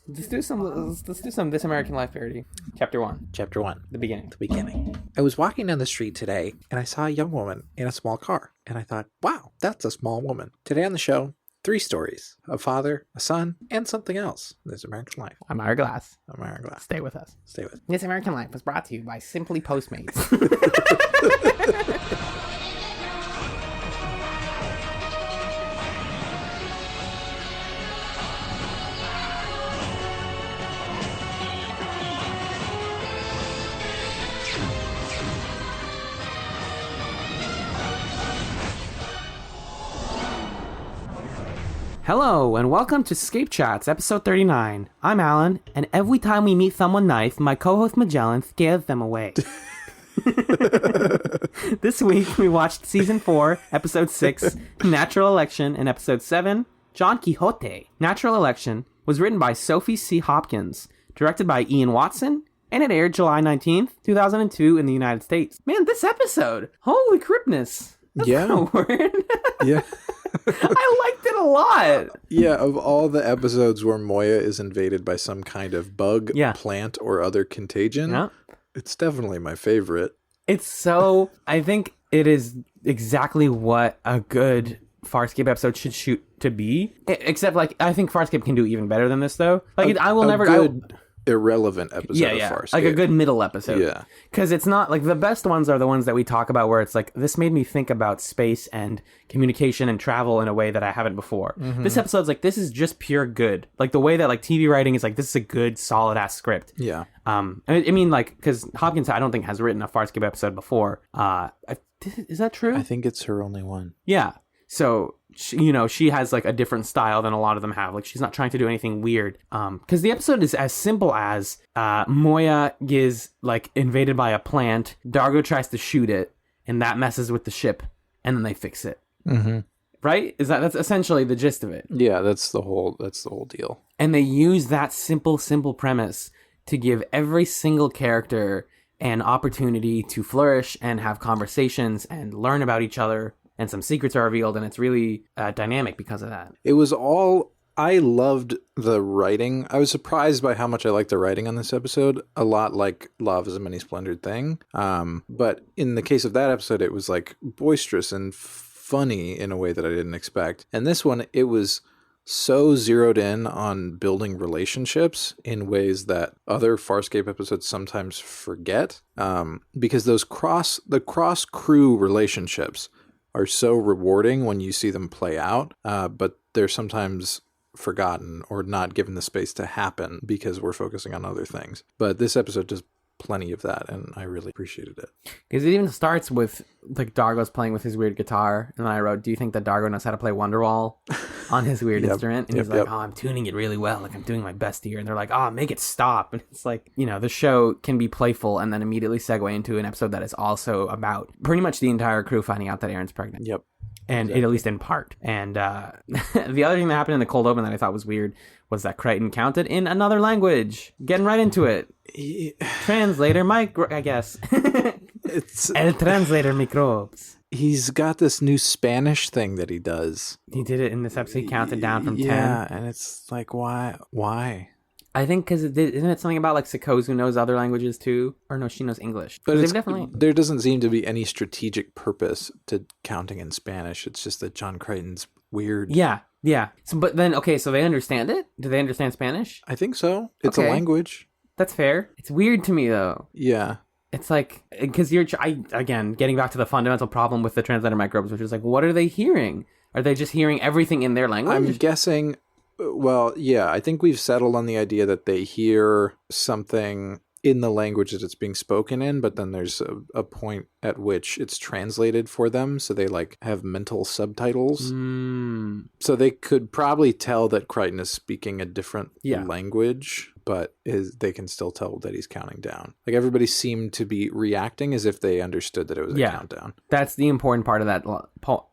Let's do some This American Life parody. Chapter 1. Chapter 1. The beginning. The beginning. I was walking down the street today, and I saw a young woman in a small car. And I thought, wow, that's a small woman. Today on the show, 3 stories. A father, a son, and something else. This American Life. I'm Ira Glass. I'm Ira Glass. Stay with us. Stay with. This American Life was brought to you by Simply Postmates. Hello, and welcome to ScapeChatz, episode 39. I'm Alan, and every time we meet someone nice, my co-host Magellan scares them away. This week, we watched Season 4, Episode 6, Natural Election, and Episode 7, Don Quixote. Natural Election was written by Sophie C. Hopkins, directed by Ian Watson, and it aired July 19th, 2002 in the United States. Man, this episode! Holy cripness! That's Yeah. kind of weird. Yeah. I liked it a lot. Yeah, of all the episodes where Moya is invaded by some kind of bug, plant, or other contagion, it's definitely my favorite. It's so... I think it is exactly what a good Farscape episode should shoot to be. Except, like, I think Farscape can do even better than this, though. Like, I will never... Good, irrelevant episode of Farscape. Like a good middle episode. Yeah. Because it's not... Like, the best ones are the ones that we talk about where it's like, this made me think about space and communication and travel in a way that I haven't before. Mm-hmm. This episode's like, this is just pure good. Like, the way that, like, TV writing is like, this is a good, solid-ass script. Yeah. I mean, like, because Hopkins, I don't think, has written a Farscape episode before. Is that true? I think it's her only one. Yeah. So, she has, like, a different style than a lot of them have. Like, she's not trying to do anything weird. Because the episode is as simple as Moya is, like, invaded by a plant. Dargo tries to shoot it, and that messes with the ship, and then they fix it. Mm-hmm. Right? That's essentially the gist of it. Yeah, that's the whole deal. And they use that simple premise to give every single character an opportunity to flourish and have conversations and learn about each other. And some secrets are revealed, and it's really dynamic because of that. It was all... I loved the writing. I was surprised by how much I liked the writing on this episode. A lot like Love is a Many Splendored Thing. But in the case of that episode, it was like boisterous and funny in a way that I didn't expect. And this one, it was so zeroed in on building relationships in ways that other Farscape episodes sometimes forget. Because the cross crew relationships are so rewarding when you see them play out, but they're sometimes forgotten or not given the space to happen because we're focusing on other things. But this episode does plenty of that, and I really appreciated it. Because it even starts with, like, Dargo's playing with his weird guitar, and then I wrote, do you think that Dargo knows how to play Wonderwall on his weird instrument? And he's like, oh, I'm tuning it really well, like, I'm doing my best here. And they're like, oh, make it stop. And it's like, the show can be playful and then immediately segue into an episode that is also about pretty much the entire crew finding out that Erin's pregnant. Yep. And at least in part. And the other thing that happened in the cold open that I thought was weird was that Crichton counted in another language. Getting right into it. Translator I guess. It's El Translator Microbes. He's got this new Spanish thing that he does. He did it in this episode. He counted down from 10. Yeah, and it's like, why? I think because isn't it something about, like, Sikozu knows other languages too? Or no, she knows English. But there doesn't seem to be any strategic purpose to counting in Spanish. It's just that John Crichton's weird. Yeah. So they understand it? Do they understand Spanish? I think so. It's a language. That's fair. It's weird to me, though. Yeah. It's like, because again, getting back to the fundamental problem with the translator microbes, which is like, what are they hearing? Are they just hearing everything in their language? I'm guessing... Well, yeah, I think we've settled on the idea that they hear something in the language that it's being spoken in, but then there's a point at which it's translated for them, so they, like, have mental subtitles. So they could probably tell that Crichton is speaking a different language, but they can still tell that he's counting down. Like, everybody seemed to be reacting as if they understood that it was a countdown. That's the important part of that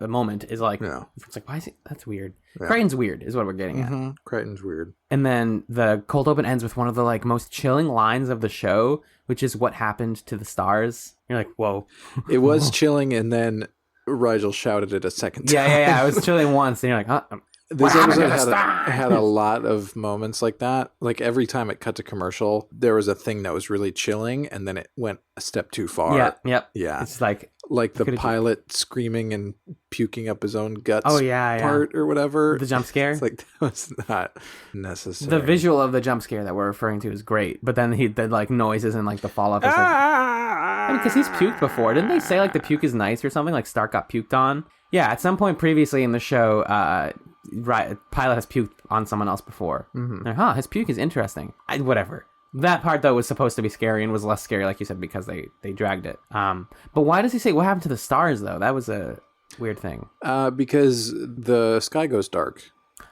moment, is like, it's like, why is it? That's weird. Yeah. Crichton's weird, is what we're getting at. Crichton's weird. And then the cold open ends with one of the, like, most chilling lines of the show, which is what happened to the stars. You're like, whoa. It was chilling, and then Rigel shouted it a second time. Yeah. I was chilling once, and you're like, This episode had a lot of moments like that. Like every time it cut to commercial, there was a thing that was really chilling, and then it went a step too far. Yeah. It's like the pilot screaming and puking up his own guts. Oh yeah, part or whatever. The jump scare. It's like that was not necessary. The visual of the jump scare that we're referring to is great, but then the like noises and like the fall off. I mean, because he's puked before. Didn't they say like the puke is nice or something? Like Stark got puked on. Yeah, at some point previously in the show, pilot has puked on someone else before. Mm-hmm. His puke is interesting. Whatever. That part though was supposed to be scary and was less scary, like you said, because they dragged it. But why does he say what happened to the stars though? That was a weird thing. Because the sky goes dark.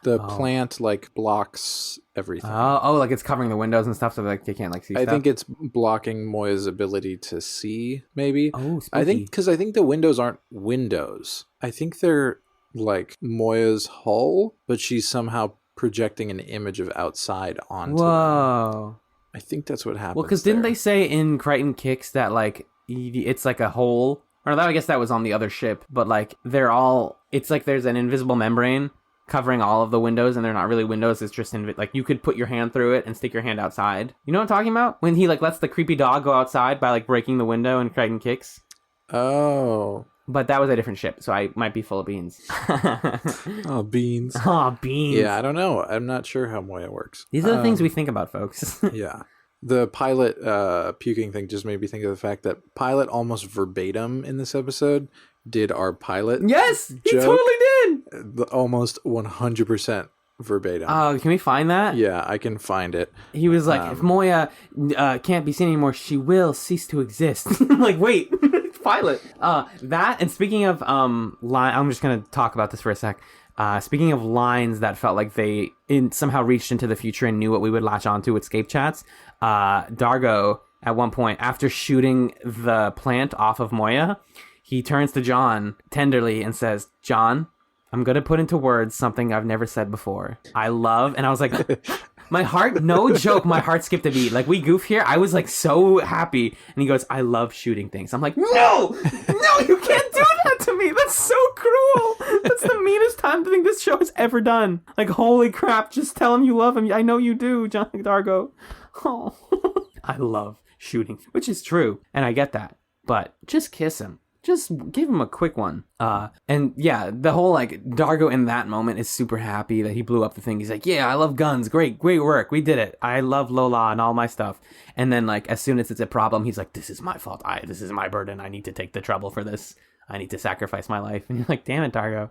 The plant like blocks everything. Oh, like it's covering the windows and stuff, so like they can't like see. I think it's blocking Moya's ability to see. Maybe. Oh, spooky. I think the windows aren't windows. I think they're like Moya's hull, but she's somehow projecting an image of outside onto them. I think that's what happened. Well, because didn't they say in Crichton Kicks that like it's like a hole? Or I guess that was on the other ship, but like it's like there's an invisible membrane covering all of the windows, and they're not really windows. It's just like you could put your hand through it and stick your hand outside. You know what I'm talking about? When he like lets the creepy dog go outside by like breaking the window in Crichton Kicks. Oh. But that was a different ship, so I might be full of beans. Oh, beans. Oh, beans. Yeah, I don't know. I'm not sure how Moya works. These are the things we think about, folks. Yeah. The pilot puking thing just made me think of the fact that pilot almost verbatim in this episode did our pilot. Yes, joke. he totally did. Almost 100% verbatim. Oh, can we find that? Yeah, I can find it. He was like, if Moya can't be seen anymore, she will cease to exist. I'm like, wait, pilot. That, and speaking of I'm just going to talk about this for a sec. Speaking of lines that felt like they somehow reached into the future and knew what we would latch onto with ScapeChatz, Dargo, at one point, after shooting the plant off of Moya, he turns to John tenderly and says, John, I'm going to put into words something I've never said before. I love, and I was like, my heart, no joke, my heart skipped a beat. Like, we goof here. I was like so happy. And he goes, I love shooting things. I'm like, no, you can't do that to me. That's so cruel. That's the meanest time to think this show has ever done. Like, holy crap, just tell him you love him. I know you do, John Dargo. Oh, I love shooting, which is true. And I get that. But just kiss him. Just give him a quick one. And yeah, the whole like Dargo in that moment is super happy that he blew up the thing. He's like, yeah, I love guns. Great work. We did it. I love Lola and all my stuff. And then like as soon as it's a problem, he's like, this is my fault. This is my burden. I need to take the trouble for this. I need to sacrifice my life. And you're like, damn it, Dargo.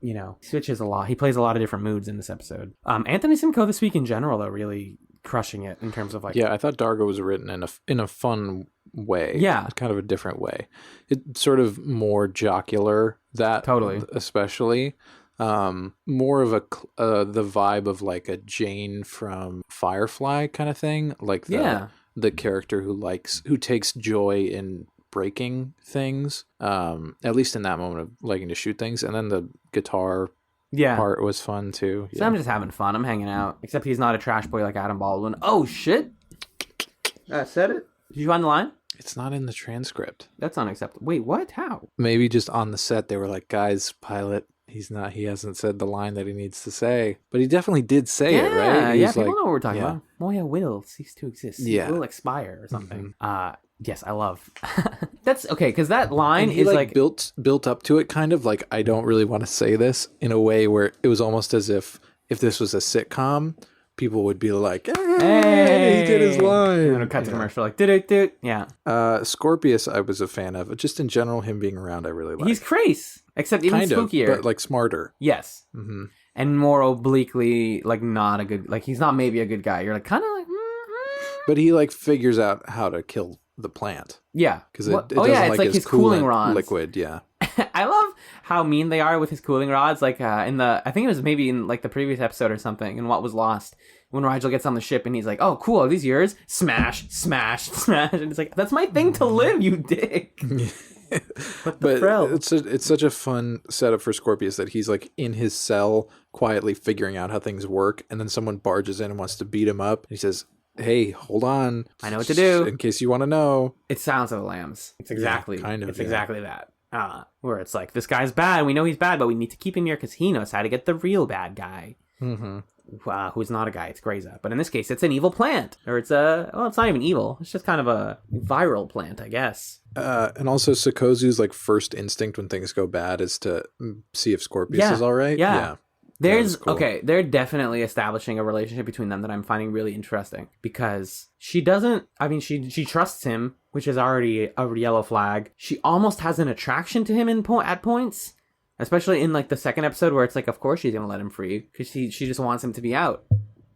You know, he switches a lot. He plays a lot of different moods in this episode. Anthony Simcoe this week in general, though, really crushing it in terms of like... Yeah, I thought Dargo was written in a fun way. Yeah. Kind of a different way. It's sort of more jocular, that totally, especially. More of the vibe of like a Jane from Firefly kind of thing. Like the character who takes joy in breaking things, at least in that moment of liking to shoot things. And then the guitar part was fun too. So I'm just having fun. I'm hanging out. Except he's not a trash boy like Adam Baldwin. Oh shit! I said it. Did you find the line? It's not in the transcript. That's unacceptable. Wait, what? How? Maybe just on the set they were like, guys, pilot, he hasn't said the line that he needs to say. But he definitely did say it, right? Yeah, people know what we're talking about. Moya will cease to exist. Yeah. It will expire or something. Mm-hmm. Yes, I love. That's okay, because that line he is like built up to it, kind of like, I don't really want to say this, in a way where it was almost as if this was a sitcom, people would be like, hey, he did his line. And then cut to commercial, like, did. Yeah. Scorpius, I was a fan of. Just in general, him being around, I really like. He's crazy, except even spookier. But like smarter. Yes. Mm-hmm. And more obliquely, like, not a good, like, he's not maybe a good guy. You're like, kind of like, But he like figures out how to kill the plant. Yeah. Because it doesn't it's like his cooling rods. Liquid, yeah. I love how mean they are with his cooling rods. Like I think it was maybe in like the previous episode or something, in What Was Lost, when Rigel gets on the ship and he's like, "Oh, cool, are these yours?" Smash, smash, smash, and it's like, that's my thing to live, you dick. But it's such a fun setup for Scorpius that he's like in his cell quietly figuring out how things work, and then someone barges in and wants to beat him up. He says, hey, hold on. I know what to do. In case you want to know. It's Silence of the Lambs. It's exactly exactly that. Where it's like, this guy's bad. We know he's bad, but we need to keep him here because he knows how to get the real bad guy. Mm-hmm. Who's not a guy, it's Greyza. But in this case, it's an evil plant. Or it's it's not even evil. It's just kind of a viral plant, I guess. And also Sikozu's like first instinct when things go bad is to see if Scorpius is all right. Yeah. There's cool. Okay, they're definitely establishing a relationship between them that I'm finding really interesting, because she trusts him, which is already a yellow flag. She almost has an attraction to him at points, especially in like the second episode where it's like, of course she's gonna let him free because she just wants him to be out.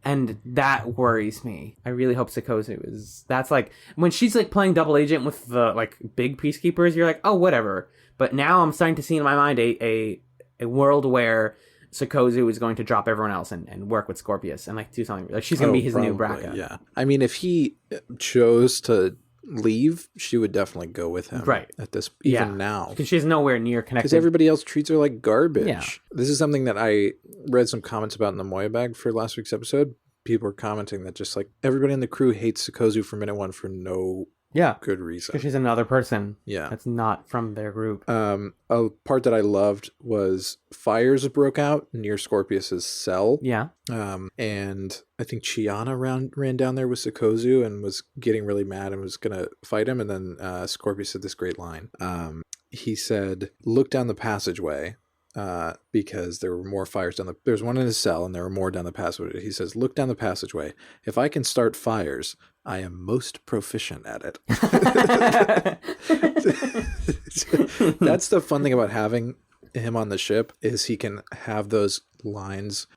And that worries me. I really hope that's like when she's like playing double agent with the like big peacekeepers, you're like, oh, whatever. But now I'm starting to see in my mind a world where Sikozu is going to drop everyone else and work with Scorpius and like do something. Like she's going to be his new Braca. Yeah. I mean, if he chose to leave, she would definitely go with him. Right. At this, even now. Because she's nowhere near connected. Because everybody else treats her like garbage. Yeah. This is something that I read some comments about in the Moyabag for last week's episode. People were commenting that just like everybody in the crew hates Sikozu for minute one for no good reason. Because she's another person. Yeah. That's not from their group. A part that I loved was fires broke out near Scorpius's cell. Yeah. And I think Chiana ran down there with Sikozu and was getting really mad and was going to fight him. And then Scorpius said this great line. He said, look down the passageway. Because there were more fires there's one in his cell and there were more down the passageway. He says, look down the passageway. If I can start fires, I am most proficient at it. That's the fun thing about having him on the ship, is he can have those lines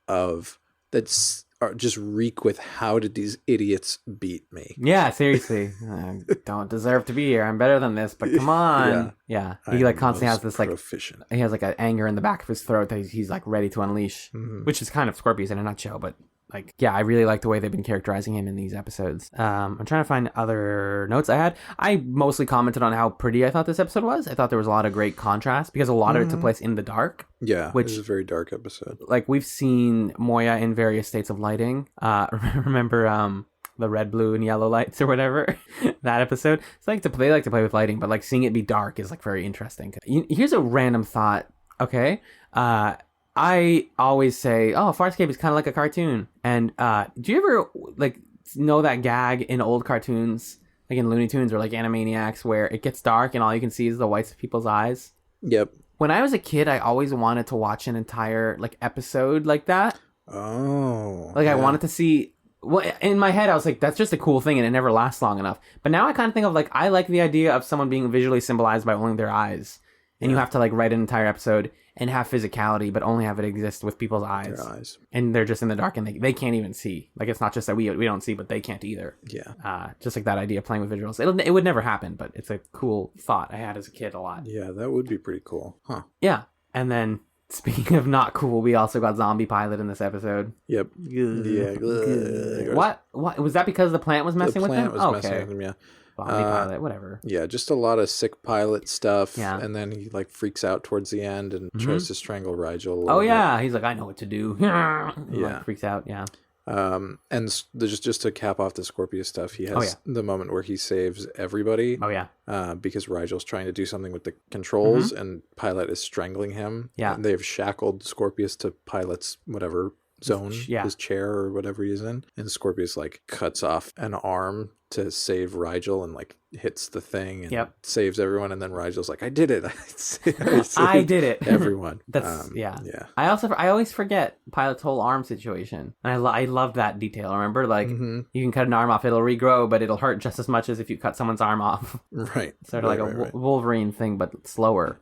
just reek with, how did these idiots beat me? Yeah, seriously. I don't deserve to be here. I'm better than this, but come on. Yeah. He like constantly has this like proficient. He has like an anger in the back of his throat that he's like ready to unleash, which is kind of Scorpius in a nutshell. But like, yeah, I really like the way they've been characterizing him in these episodes. I'm trying to find other notes I had. I mostly commented on how pretty I thought this episode was. I thought there was a lot of great contrast because a lot of it took place in the dark. Yeah, which is a very dark episode. Like, we've seen Moya in various states of lighting. Remember the red, blue, and yellow lights or whatever? That episode. They like to play with lighting, but like seeing it be dark is like very interesting. Here's a random thought. Okay. I always say, oh, Farscape is kind of like a cartoon. And do you ever like know that gag in old cartoons, like in Looney Tunes or like Animaniacs, where it gets dark and all you can see is the whites of people's eyes? Yep. When I was a kid, I always wanted to watch an entire like episode like that. Oh. Like, yeah. I wanted to see. Well, in my head, I was like, that's just a cool thing, and it never lasts long enough. But now I kind of think of like, I like the idea of someone being visually symbolized by only their eyes. And you have to like write an entire episode and have physicality, but only have it exist with people's eyes. Their eyes. And they're just in the dark and they can't even see. Like, it's not just that we don't see, but they can't either. Yeah. Just like that idea of playing with visuals. It would never happen, but it's a cool thought I had as a kid a lot. Yeah, that would be pretty cool. Huh. Yeah. And then, speaking of not cool, we also got Zombie Pilot in this episode. Yep. Yeah. What? Was that because the plant was messing with him? The plant was messing with him, yeah. Zombie Pilot, whatever. Yeah, just a lot of sick pilot stuff. Yeah. And then he like freaks out towards the end and tries to strangle Rigel. Oh, yeah. He's like, I know what to do. Yeah. Like, freaks out, yeah. And there's just to cap off the Scorpius stuff, he has the moment where he saves everybody. Oh, yeah. Because Rigel's trying to do something with the controls and Pilot is strangling him. Yeah. And they've shackled Scorpius to Pilot's whatever zone, his chair or whatever he's in. And Scorpius like cuts off an arm to save Rigel and like hits the thing and saves everyone. And then Rigel's like, I did it. I did it. Everyone. That's yeah. I always forget Pilot's whole arm situation. And I love that detail. Remember, like you can cut an arm off, it'll regrow, but it'll hurt just as much as if you cut someone's arm off. Right. Sort of like a Wolverine thing, but slower.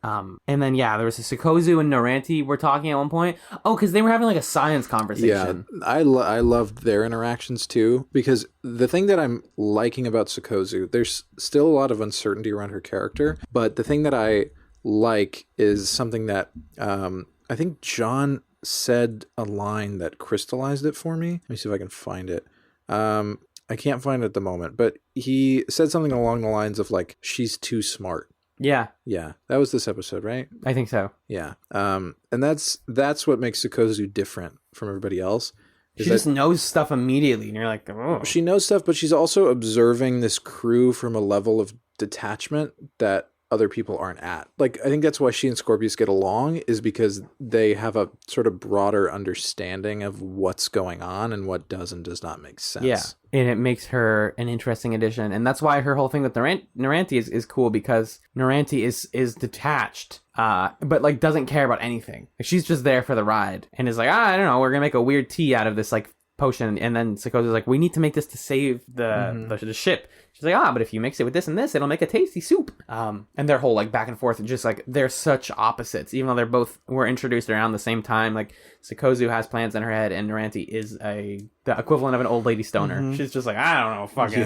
And then there was a Sikozu and Naranti were talking at one point. Oh, because they were having like a science conversation. Yeah, I loved their interactions too, because the thing that I'm liking about Sikozu, there's still a lot of uncertainty around her character, but the thing that I like is something that I think John said a line that crystallized it for me. Let me see if I can find it. I can't find it at the moment, but he said something along the lines of like, she's too smart. Yeah. Yeah. That was this episode, right? I think so. Yeah. And that's what makes Sikozu different from everybody else. She just knows stuff immediately, and you're like, oh. She knows stuff, but she's also observing this crew from a level of detachment that other people aren't at. Like, I think that's why she and Scorpius get along, is because they have a sort of broader understanding of what's going on and what does and does not make sense. Yeah, and it makes her an interesting addition. And that's why her whole thing with Naranti is cool, because Naranti is detached, but like doesn't care about anything. Like, she's just there for the ride and is like, I don't know, we're going to make a weird tea out of this like potion. And then Sakozu's like, we need to make this to save the ship. She's like, but if you mix it with this and this, it'll make a tasty soup. And their whole like back and forth, just like they're such opposites, even though were introduced around the same time. Like, Sakozu has plans in her head, and Naranti is the equivalent of an old lady stoner. She's just like, I don't know, fucking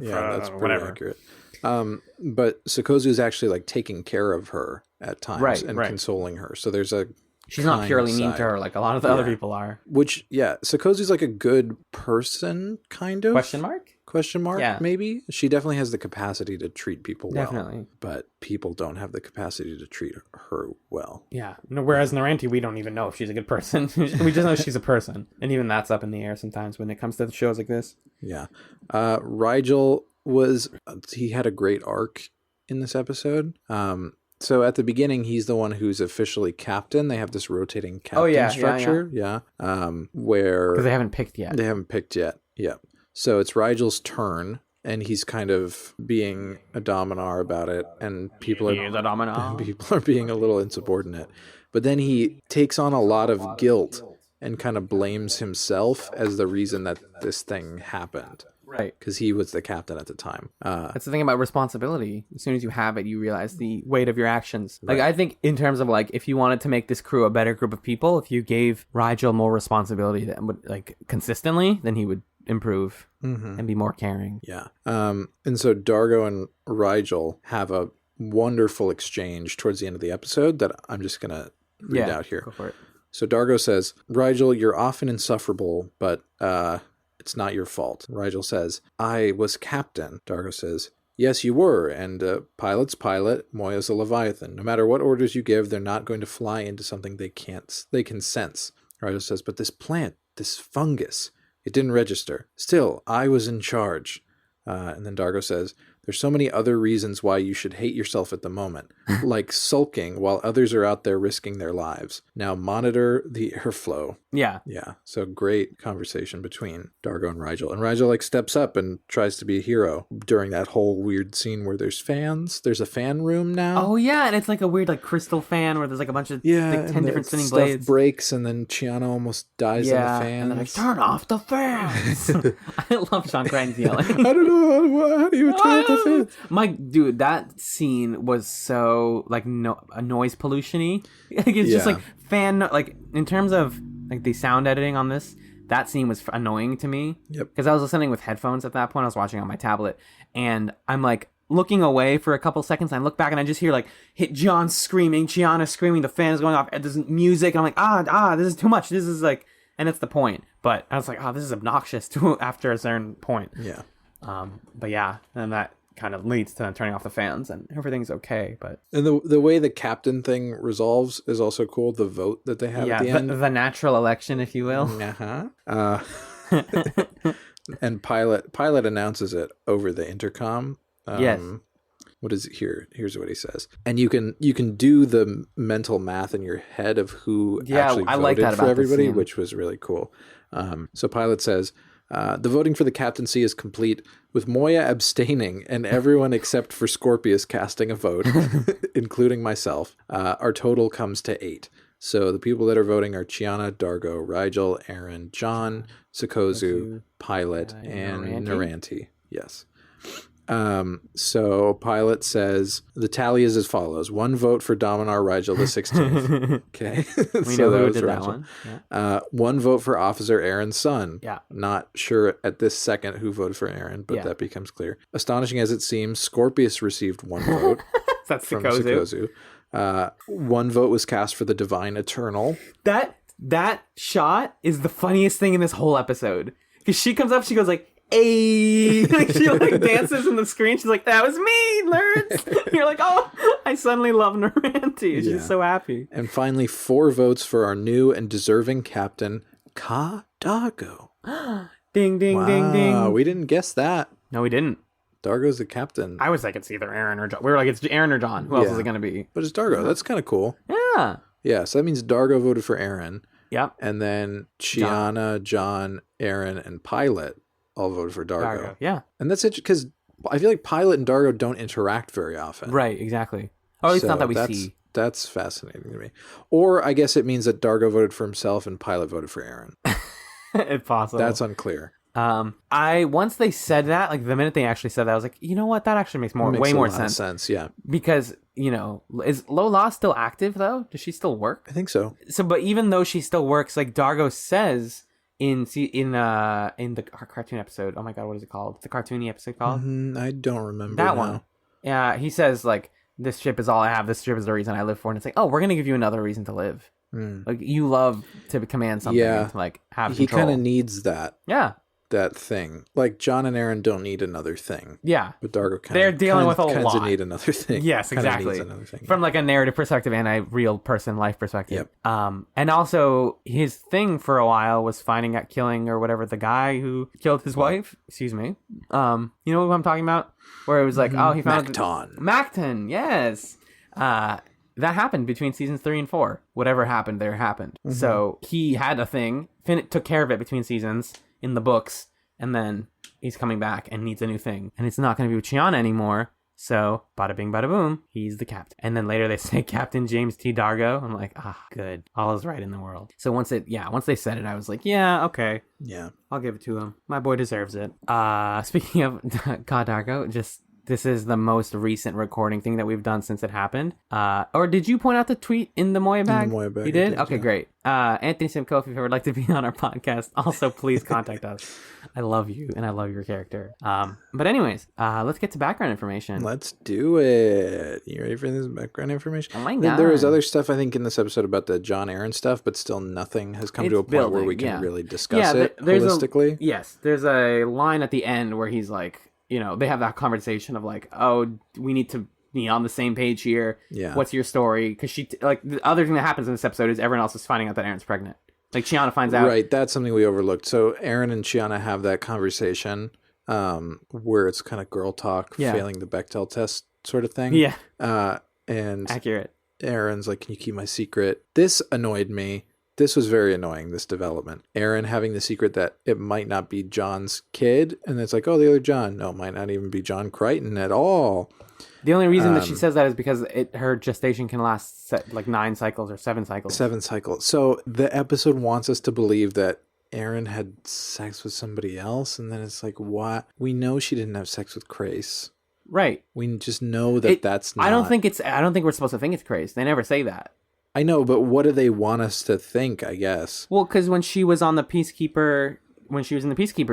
that's pretty whatever. accurate. But Sakozu is actually like taking care of her at times and consoling her. So there's a she's not purely mean to her like a lot of the other people are. Which, Sakozu's like a good person, kind of. Question mark, maybe. She definitely has the capacity to treat people well. But people don't have the capacity to treat her well. Yeah. No, whereas Naranti, we don't even know if she's a good person. We just know she's a person. And even that's up in the air sometimes when it comes to shows like this. Yeah. Rigel he had a great arc in this episode. So at the beginning, he's the one who's officially captain. They have this rotating captain structure. Yeah. Where... Because they haven't picked yet. Yeah. So it's Rigel's turn, and he's kind of being a dominar about it, and people are being a little insubordinate. But then he takes on a lot of guilt and kind of blames himself as the reason that this thing happened. Right. Because he was the captain at the time. That's the thing about responsibility. As soon as you have it, you realize the weight of your actions. Like, I think in terms of, like, if you wanted to make this crew a better group of people, if you gave Rigel more responsibility that would, like, consistently, then he would improve and be more caring. Yeah. And so Dargo and Rigel have a wonderful exchange towards the end of the episode that I'm just going to read out here. Go for it. So Dargo says, Rigel, you're often insufferable, but it's not your fault. Rigel says, I was captain. Dargo says, yes, you were, and pilot's pilot, Moya's a Leviathan. No matter what orders you give, they're not going to fly into something they can sense. Rigel says, but this plant, this fungus, it didn't register. Still, I was in charge. And then Dargo says, there's so many other reasons why you should hate yourself at the moment, like sulking while others are out there risking their lives. Now monitor the airflow. Yeah. Yeah. So great conversation between Dargo and Rigel. And Rigel like steps up and tries to be a hero during that whole weird scene where there's fans. There's a fan room now. Oh, yeah. And it's like a weird like crystal fan where there's like a bunch of like 10 different spinning blades. Stuff breaks and then Chiana almost dies in the fans. And then like, turn off the fans. I love Sean Crichton's yelling. I don't know. How do you turn off the fans? Dude, that scene was so like noise pollution-y. Like, it's just like like in terms of like the sound editing on this, that scene was annoying to me. Yep. Because I was listening with headphones at that point. I was watching on my tablet, and I'm like looking away for a couple seconds. And I look back and I just hear like John screaming, Chiana screaming, the fan is going off, and there's music. And I'm like, this is too much. This is like, and it's the point. But I was like, this is obnoxious after a certain point. Yeah. But yeah, and that kind of leads to them turning off the fans and everything's okay. But and the way the captain thing resolves is also cool. The vote that they have at the end. The natural election, if you will. And pilot announces it over the intercom. Yes. What is it here? Here's what he says. And you can do the mental math in your head of who actually voted like that for everybody, which was really cool. So pilot says, the voting for the captaincy is complete, with Moya abstaining and everyone except for Scorpius casting a vote, including myself. Our total comes to 8. So the people that are voting are Chiana, Dargo, Rigel, Aaron, John, Sakozu, Pilot, and Naranti. Yes. So Pilot says the tally is as follows: 1 vote for Dominar Rigel the 16th. Okay. We know who did that one. Yeah. 1 vote for Officer Aaron's son. Yeah. Not sure at this second who voted for Aaron, but that becomes clear. Astonishing as it seems, Scorpius received 1 vote. That's from Sakozu. 1 vote was cast for the Divine Eternal. That shot is the funniest thing in this whole episode. Because she comes up, she goes like, "Ay!" Like, she like dances in the screen. She's like, "That was me, nerds." You're like, "Oh, I suddenly love Naranti." She's so happy. And finally, 4 votes for our new and deserving captain, Ka Dargo. Ding, ding, ding, ding. We didn't guess that. No, we didn't. Dargo's the captain. I was like, it's either Aaron or John. We were like, it's Aaron or John. Who else is it going to be? But it's Dargo. That's kind of cool. Yeah. Yeah, so that means Dargo voted for Aaron. Yep. And then Chiana, John, Aaron, and Pilot all voted for Dargo. Yeah. And that's it, because I feel like Pilot and Dargo don't interact very often. Right, exactly. Or at least not that we see. That's fascinating to me. Or I guess it means that Dargo voted for himself and Pilot voted for Aaron. If possible. That's unclear. Once they said that, like the minute they actually said that, I was like, you know what? That actually makes way more sense. Yeah. Because, is Lola still active though? Does she still work? I think so. So, but even though she still works, like Dargo says in the cartoon episode. Oh my god, what is it called? The cartoony episode called? I don't remember that now. one. Yeah, he says like, this ship is all I have. This ship is the reason I live for. And it's like, oh, we're gonna give you another reason to live. Like you love to command something. And to like have control. He kind of needs that. Yeah. That thing. Like John and Aaron don't need another thing. Yeah. But Dargo they're dealing with a lot. Kinda need another thing. Yes, exactly. Another thing. From like a narrative perspective and a real person life perspective. Yep. And also his thing for a while was finding out killing or whatever the guy who killed his wife. Excuse me. You know what I'm talking about? Where it was like, oh, he found Macton. Yes. That happened between seasons 3 and 4. Whatever happened there happened. So he had a thing. Finn took care of it between seasons in the books, and then he's coming back and needs a new thing. And it's not going to be with Chiana anymore. So, bada bing, bada boom, he's the captain. And then later they say Captain James T. Dargo. I'm like, good. All is right in the world. So once they said it, I was like, yeah, okay. Yeah. I'll give it to him. My boy deserves it. Speaking of God Dargo, this is the most recent recording thing that we've done since it happened. Or did you point out the tweet in the Moyabag? In the Moyabag. You did? Okay, great. Anthony Simcoe, if you ever would like to be on our podcast, also please contact us. I love you, and I love your character. But anyways, let's get to background information. Let's do it. You ready for this background information? Oh my god. There was other stuff, I think, in this episode about the John Aaron stuff, but still nothing has come to a point where we can really discuss it holistically. There's a line at the end where he's like, they have that conversation of like, oh, we need to be on the same page here. Yeah. What's your story? Because the other thing that happens in this episode is everyone else is finding out that Aaron's pregnant. Like Chiana finds out. Right. That's something we overlooked. So Aaron and Chiana have that conversation where it's kind of girl talk, failing the Bechdel test sort of thing. Yeah. And accurate. Aaron's like, can you keep my secret? This annoyed me. This was very annoying, this development. Aaron having the secret that it might not be John's kid. And it's like, oh, the other John. No, it might not even be John Crichton at all. The only reason that she says that is because her gestation can last 9 cycles or 7 cycles. 7 cycles. So the episode wants us to believe that Aaron had sex with somebody else. And then it's like, what? We know she didn't have sex with Crace. Right. We just know that that's not. I don't think we're supposed to think it's Crace. They never say that. I know, but what do they want us to think, I guess? Well, because when she was in the Peacekeepers,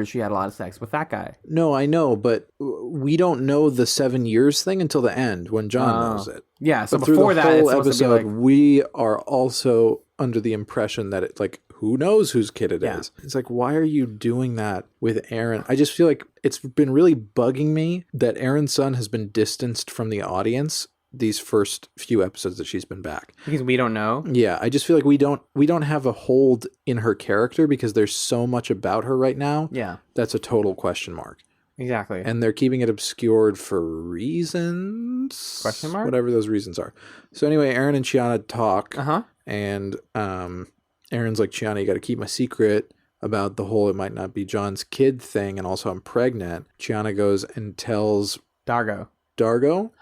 she had a lot of sex with that guy. No, I know, but we don't know the 7 years thing until the end when John knows it. Yeah, so but before through the that, whole it's episode, we are also under the impression that it's like, who knows whose kid it is? It's like, why are you doing that with Aaron? I just feel like it's been really bugging me that Aaron's son has been distanced from the audience these first few episodes that she's been back, because we don't know. Yeah, I just feel like we don't have a hold in her character because there's so much about her right now. Yeah, that's a total question mark. Exactly. And they're keeping it obscured for reasons. Question mark? Whatever those reasons are. So anyway, Aaron and Chiana talk. And Aaron's like, Chiana, you got to keep my secret about the whole it might not be John's kid thing, and also I'm pregnant. Chiana goes and tells Dargo.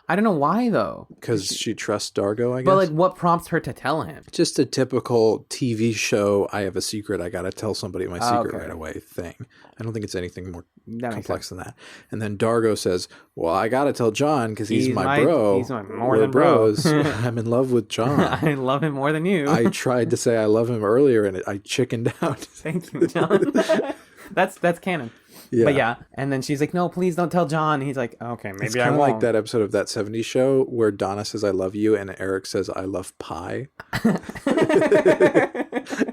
I don't know why though. Because she trusts Dargo, I guess. But like, what prompts her to tell him? Just a typical TV show. I have a secret. I got to tell somebody my secret right away thing. I don't think it's anything more complex than that. And then Dargo says, "Well, I got to tell John because he's my bro. He's more than bros. I'm in love with John. I love him more than you. I tried to say I love him earlier, and I chickened out. Thank you, John. That's canon." Yeah. But and then she's like, no, please don't tell John. He's like, okay, maybe I won't. It's kind of like that episode of That 70s Show where Donna says, I love you, and Eric says, I love pie.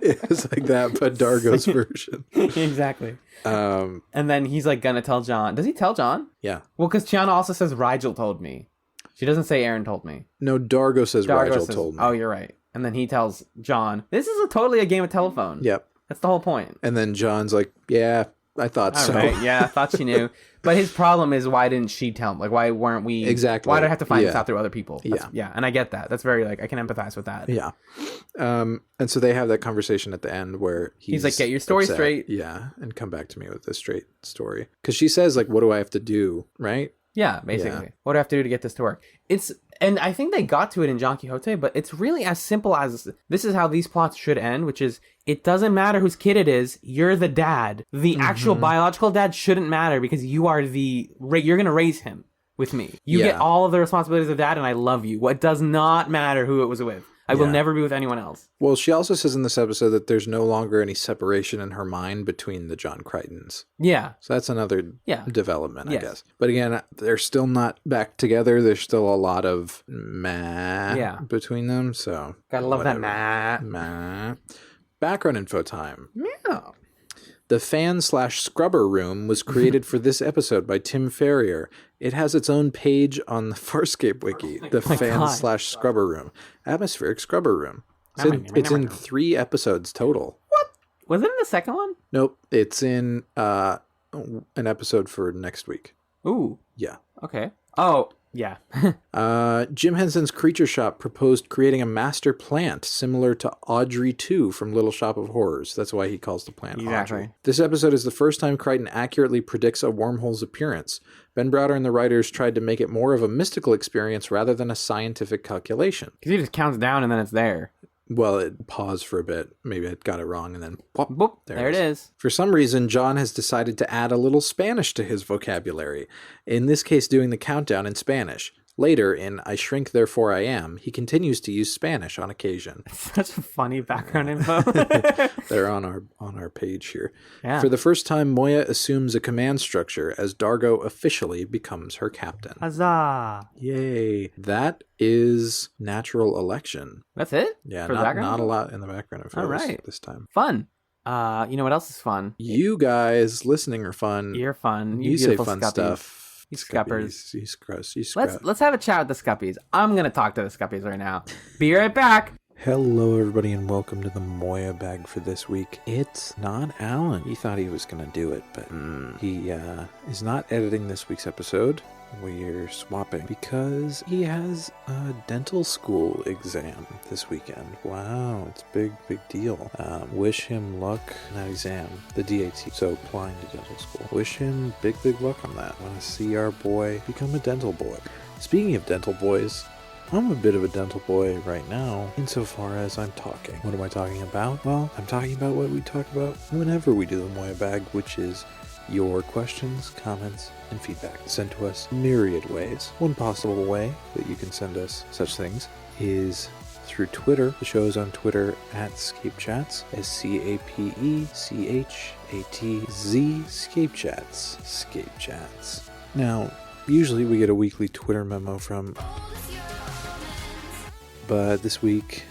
It's like that, but Dargo's version. Exactly. And then he's like, gonna tell John. Does he tell John? Yeah. Well, because Chiana also says, Rigel told me. She doesn't say Aaron told me. No, Dargo says Rigel told me. Oh, you're right. And then he tells John, this is totally a game of telephone. Yep. That's the whole point. And then John's like, yeah, I thought All so. right. Yeah, I thought she knew. But his problem is, why didn't she tell him? Like, why weren't we... Exactly. Why did I have to find this out through other people? Yeah. And I get that. That's very, like, I can empathize with that. Yeah. And so they have that conversation at the end where he's like, get your story upset. straight. Yeah. And come back to me with a straight story. Because she says, like, what do I have to do? Right? Yeah, basically. What do I have to do to get this to work? And I think they got to it in Don Quixote, but it's really as simple as this is how these plots should end, which is it doesn't matter whose kid it is. You're the dad. The actual biological dad shouldn't matter because you're going to raise him with me. You get all of the responsibilities of dad, and I love you. What does not matter who it was with. I will never be with anyone else. Well, she also says in this episode that there's no longer any separation in her mind between the John Crichtons. Yeah. So that's another development, I guess. But again, they're still not back together. There's still a lot of between them. So gotta love that meh. Background info time. Yeah. The fan/scrubber room was created for this episode by Tim Ferrier. It has its own page on the Farscape wiki, the fan/scrubber room. Atmospheric scrubber room. It's in 3 episodes total. What? Was it in the second one? Nope. It's in an episode for next week. Ooh. Yeah. Okay. Oh, yeah. Jim Henson's Creature Shop proposed creating a master plant similar to Audrey 2 from Little Shop of Horrors. That's why he calls the plant Audrey. This episode is the first time Crichton accurately predicts a wormhole's appearance. Ben Browder and the writers tried to make it more of a mystical experience rather than a scientific calculation. Because he just counts down and then it's there. Well, it paused for a bit. Maybe I got it wrong, and then pop, boop, there it is. For some reason, John has decided to add a little Spanish to his vocabulary. In this case, doing the countdown in Spanish. Later, in I Shrink Therefore I Am, he continues to use Spanish on occasion. Such a funny background info. They're on our page here. Yeah. For the first time, Moya assumes a command structure as Dargo officially becomes her captain. Huzzah! Yay. That is natural election. That's it? Yeah, not a lot in the background info this time. Fun. You know what else is fun? You guys listening are fun. You're fun. You say fun stuff. You scuppers. You scrus. Let's have a chat with the scuppies. I'm going to talk to the scuppies right now. Be right back. Hello, everybody, and welcome to the Moyabag for this week. It's not Alan. He thought he was going to do it, but he is not editing this week's episode. We're swapping because he has a dental school exam this weekend. Wow, it's big deal. Wish him luck in that exam, the DAT, so applying to dental school. Wish him big luck on that. I want to see our boy become a dental boy. Speaking of dental boys, I'm a bit of a dental boy right now, insofar as I'm talking. What am I talking about? Well, I'm talking about what we talk about whenever we do the Moyabag, which is your questions, comments, and feedback sent to us myriad ways. One possible way that you can send us such things is through Twitter. The show is on Twitter at ScapeChatz, ScapeChatz, ScapeChatz. Now, usually we get a weekly Twitter memo from, but this week,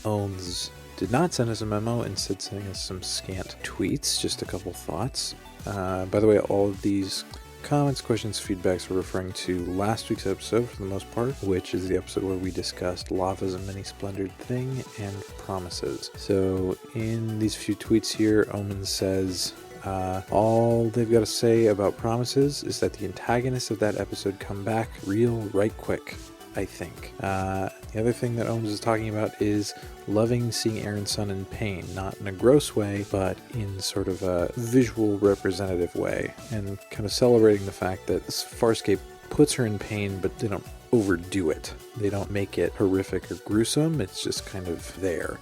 Owns did not send us a memo, instead sending us some scant tweets, just a couple thoughts. By the way, all of these comments, questions, feedbacks are referring to last week's episode for the most part, which is the episode where we discussed lava's a many splendored thing and promises. So in these few tweets here, Omen says, all they've got to say about promises is that the antagonists of that episode come back real right quick, I think. The other thing that Ohms is talking about is loving seeing Aaron's son in pain, not in a gross way, but in sort of a visual representative way, and kind of celebrating the fact that Farscape puts her in pain, but they don't overdo it. They don't make it horrific or gruesome. It's just kind of there.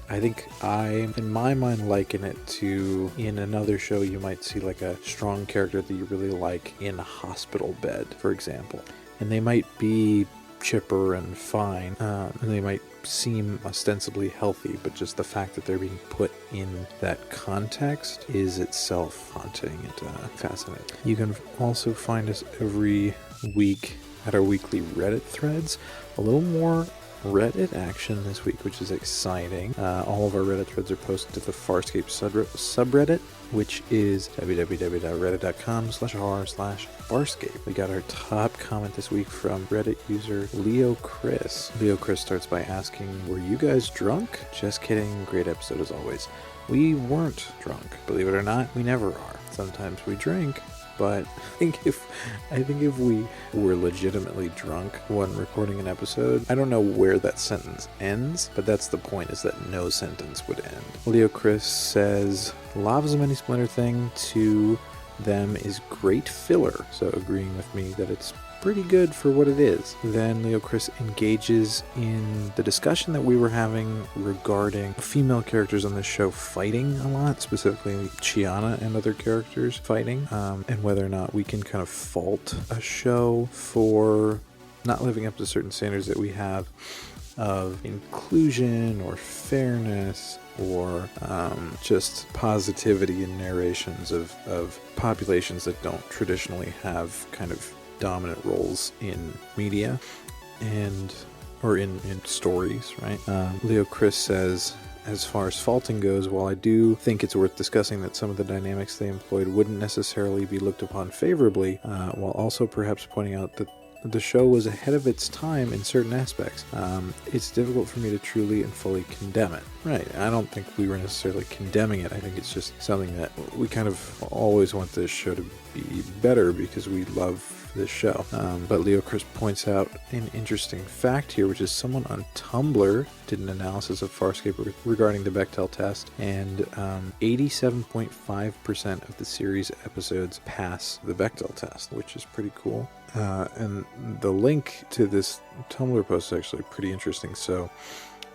I think I, in my mind, liken it to, in another show, you might see like a strong character that you really like in a hospital bed, for example. And they might be chipper and fine, and they might seem ostensibly healthy, but just the fact that they're being put in that context is itself haunting and fascinating. You can also find us every week at our weekly Reddit threads. A little more Reddit action this week, which is exciting. All of our Reddit threads are posted to the Farscape subreddit, which is www.reddit.com/r/Farscape. We got our top comment this week from Reddit user Leo Chris. Leo Chris starts by asking, were you guys drunk? Just kidding. Great episode as always. We weren't drunk. Believe it or not, we never are. sometimes we drink. But I think if we were legitimately drunk when recording an episode, I don't know where that sentence ends, but that's the point, is that no sentence would end. Leo Chris says, Lava's a many splinter thing to them is great filler. So agreeing with me that it's pretty good for what it is. Then Leo Chris engages in the discussion that we were having regarding female characters on this show fighting a lot, specifically Chiana and other characters fighting, and whether or not we can kind of fault a show for not living up to certain standards that we have of inclusion or fairness or just positivity in narrations of populations that don't traditionally have kind of dominant roles in media or in stories, right? Leo Chris says, as far as faulting goes, while I do think it's worth discussing that some of the dynamics they employed wouldn't necessarily be looked upon favorably, while also perhaps pointing out that the show was ahead of its time in certain aspects. It's difficult for me to truly and fully condemn it. Right, I don't think we were necessarily condemning it. I think it's just something that we kind of always want this show to be better because we love this show. But Leo Chris points out an interesting fact here, which is someone on Tumblr did an analysis of Farscape regarding the Bechdel test, and 87.5% of the series episodes pass the Bechdel test, which is pretty cool. And the link to this Tumblr post is actually pretty interesting. So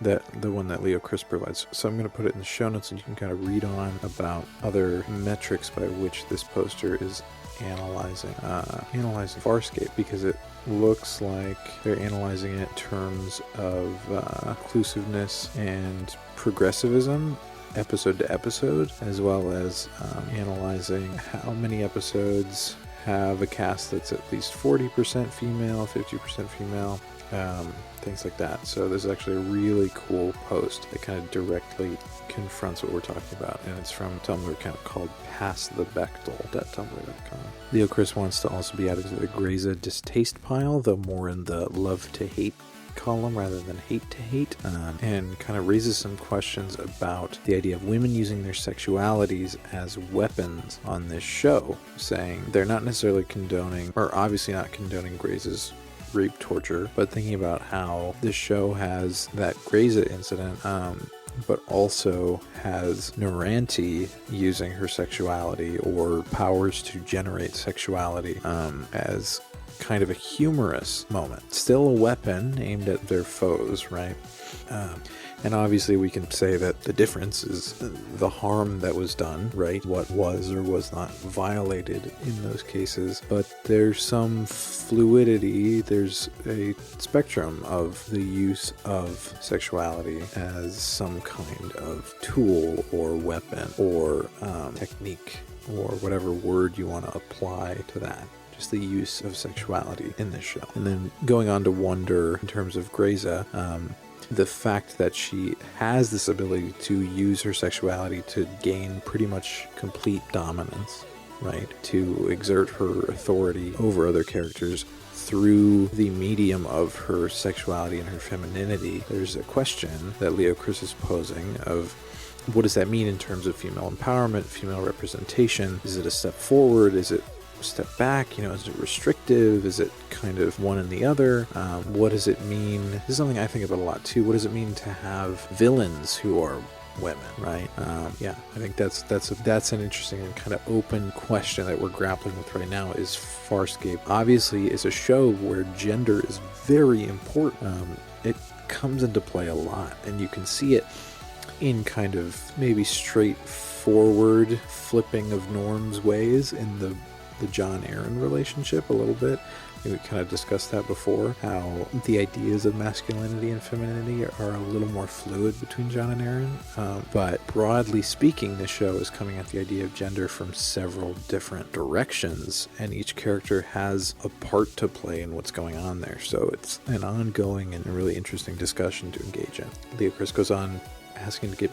that the one that Leo Chris provides. So I'm going to put it in the show notes and you can kind of read on about other metrics by which this poster is analyzing Farscape, because it looks like they're analyzing it in terms of inclusiveness and progressivism episode to episode, as well as analyzing how many episodes have a cast that's at least 40% female, 50% female, things like that. So this is actually a really cool post that kind of directly confronts what we're talking about, and it's from Tumblr account called passthebechtel.tumblr.com. Leo Chris wants to also be added to the Greyza distaste pile, though more in the love to hate column rather than hate to hate, and kind of raises some questions about the idea of women using their sexualities as weapons on this show, saying they're not necessarily condoning, or obviously not condoning, Greyza's rape torture, but thinking about how this show has that Greyza incident, but also has Naranti using her sexuality or powers to generate sexuality as kind of a humorous moment. Still a weapon aimed at their foes, right? And obviously we can say that the difference is the harm that was done, right? What was or was not violated in those cases. But there's some fluidity, there's a spectrum of the use of sexuality as some kind of tool or weapon or technique or whatever word you want to apply to that. Just the use of sexuality in this show. And then going on to wonder in terms of Greyza, the fact that she has this ability to use her sexuality to gain pretty much complete dominance, right? To exert her authority over other characters through the medium of her sexuality and her femininity. There's a question that Leo Chris is posing of, what does that mean in terms of female empowerment, female representation? Is it a step forward? Is it step back? Is it restrictive? Is it kind of one and the other? What does it mean? This is something I think about a lot too. What does it mean to have villains who are women, right? I think that's an interesting and kind of open question that we're grappling with right now. Is Farscape obviously is a show where gender is very important. It comes into play a lot, and you can see it in kind of maybe straightforward flipping of norms ways in the John Aaron relationship a little bit. We kind of discussed that before, how the ideas of masculinity and femininity are a little more fluid between John and Aaron. But broadly speaking, this show is coming at the idea of gender from several different directions, and each character has a part to play in what's going on there. So it's an ongoing and a really interesting discussion to engage in. Leo Chris goes on asking to get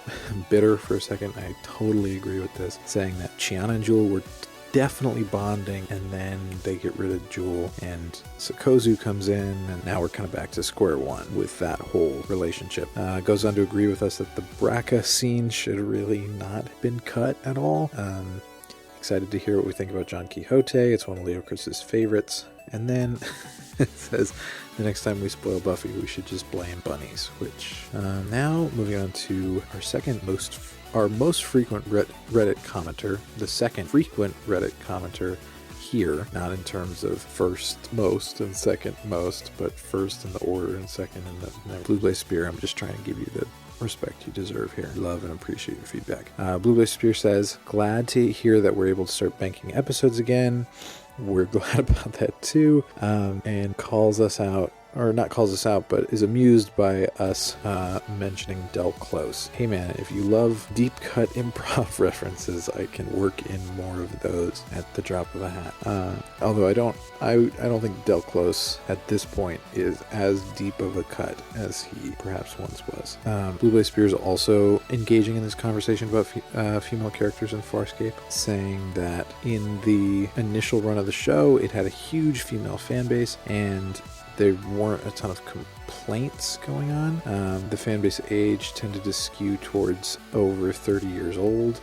bitter for a second. I totally agree with this, saying that Chiana and Jewel were definitely bonding, and then they get rid of Jewel and Sokozu comes in, and now we're kind of back to square one with that whole relationship. Goes on to agree with us that the Braca scene should really not have been cut at all. Excited to hear what we think about Don Quixote. It's one of Leo Chris's favorites. And then it says, the next time we spoil Buffy, we should just blame bunnies. Which, now moving on to our most frequent Reddit commenter, the second frequent Reddit commenter here, not in terms of first most and second most, but first in the order and second in the Blue Blaze Spear. I'm just trying to give you the respect you deserve here. Love and appreciate your feedback. Blue Blaze Spear says, glad to hear that we're able to start banking episodes again. We're glad about that too. And calls us out, or not calls us out, but is amused by us mentioning Del Close. Hey man, if you love deep cut improv references, I can work in more of those at the drop of a hat. Although I don't think Del Close at this point is as deep of a cut as he perhaps once was. Blue Blaze Spear is also engaging in this conversation about female characters in Farscape, saying that in the initial run of the show, it had a huge female fan base, and there weren't a ton of complaints going on. The fanbase age tended to skew towards over 30 years old,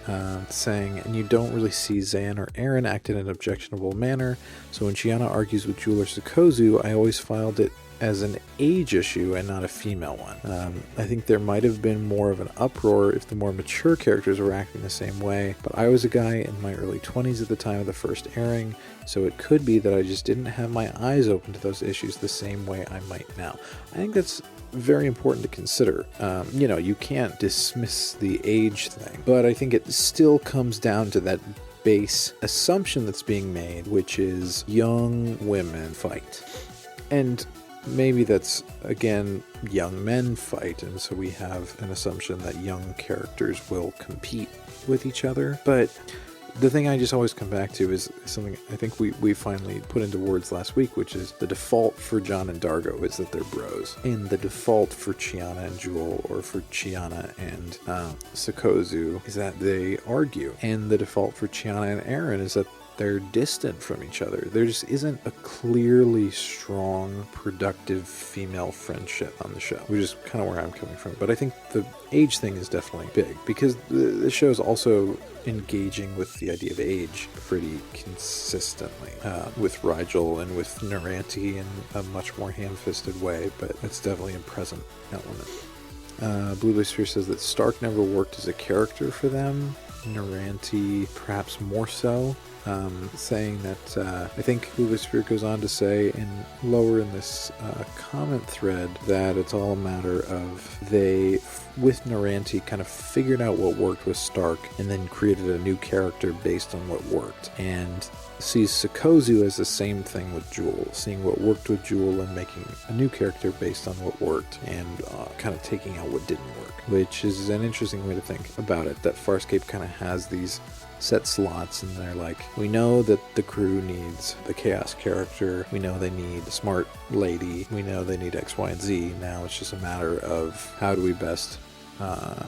saying, and you don't really see Zan or Aaron act in an objectionable manner, so when Chiana argues with Jewel or Sukozu, I always filed it as an age issue and not a female one. I think there might have been more of an uproar if the more mature characters were acting the same way, but I was a guy in my early 20s at the time of the first airing, so it could be that I just didn't have my eyes open to those issues the same way I might now. I think that's very important to consider. You can't dismiss the age thing, but I think it still comes down to that base assumption that's being made, which is young women fight. And maybe that's, again, young men fight, and so we have an assumption that young characters will compete with each other. But the thing I just always come back to is something I think we finally put into words last week, which is the default for John and Dargo is that they're bros. And the default for Chiana and Jewel, or for Chiana and Sukozu, is that they argue. And the default for Chiana and Aaron is that they're distant from each other. There just isn't a clearly strong, productive female friendship on the show, which is kind of where I'm coming from. But I think the age thing is definitely big, because the show is also engaging with the idea of age pretty consistently, with Rigel and with Naranti in a much more ham-fisted way, but it's definitely a present element. Blue Blaze Spear says that Stark never worked as a character for them. Naranti perhaps more so. Saying that I think Blue Blaze Spear goes on to say lower in this comment thread that it's all a matter of they, with Naranti, kind of figured out what worked with Stark and then created a new character based on what worked, and sees Sukozu as the same thing with Jewel, seeing what worked with Jewel and making a new character based on what worked, and kind of taking out what didn't work, which is an interesting way to think about it, that Farscape kind of has these set slots, and they're like, we know that the crew needs the chaos character, we know they need the smart lady, we know they need X, Y, and Z. Now it's just a matter of how do we best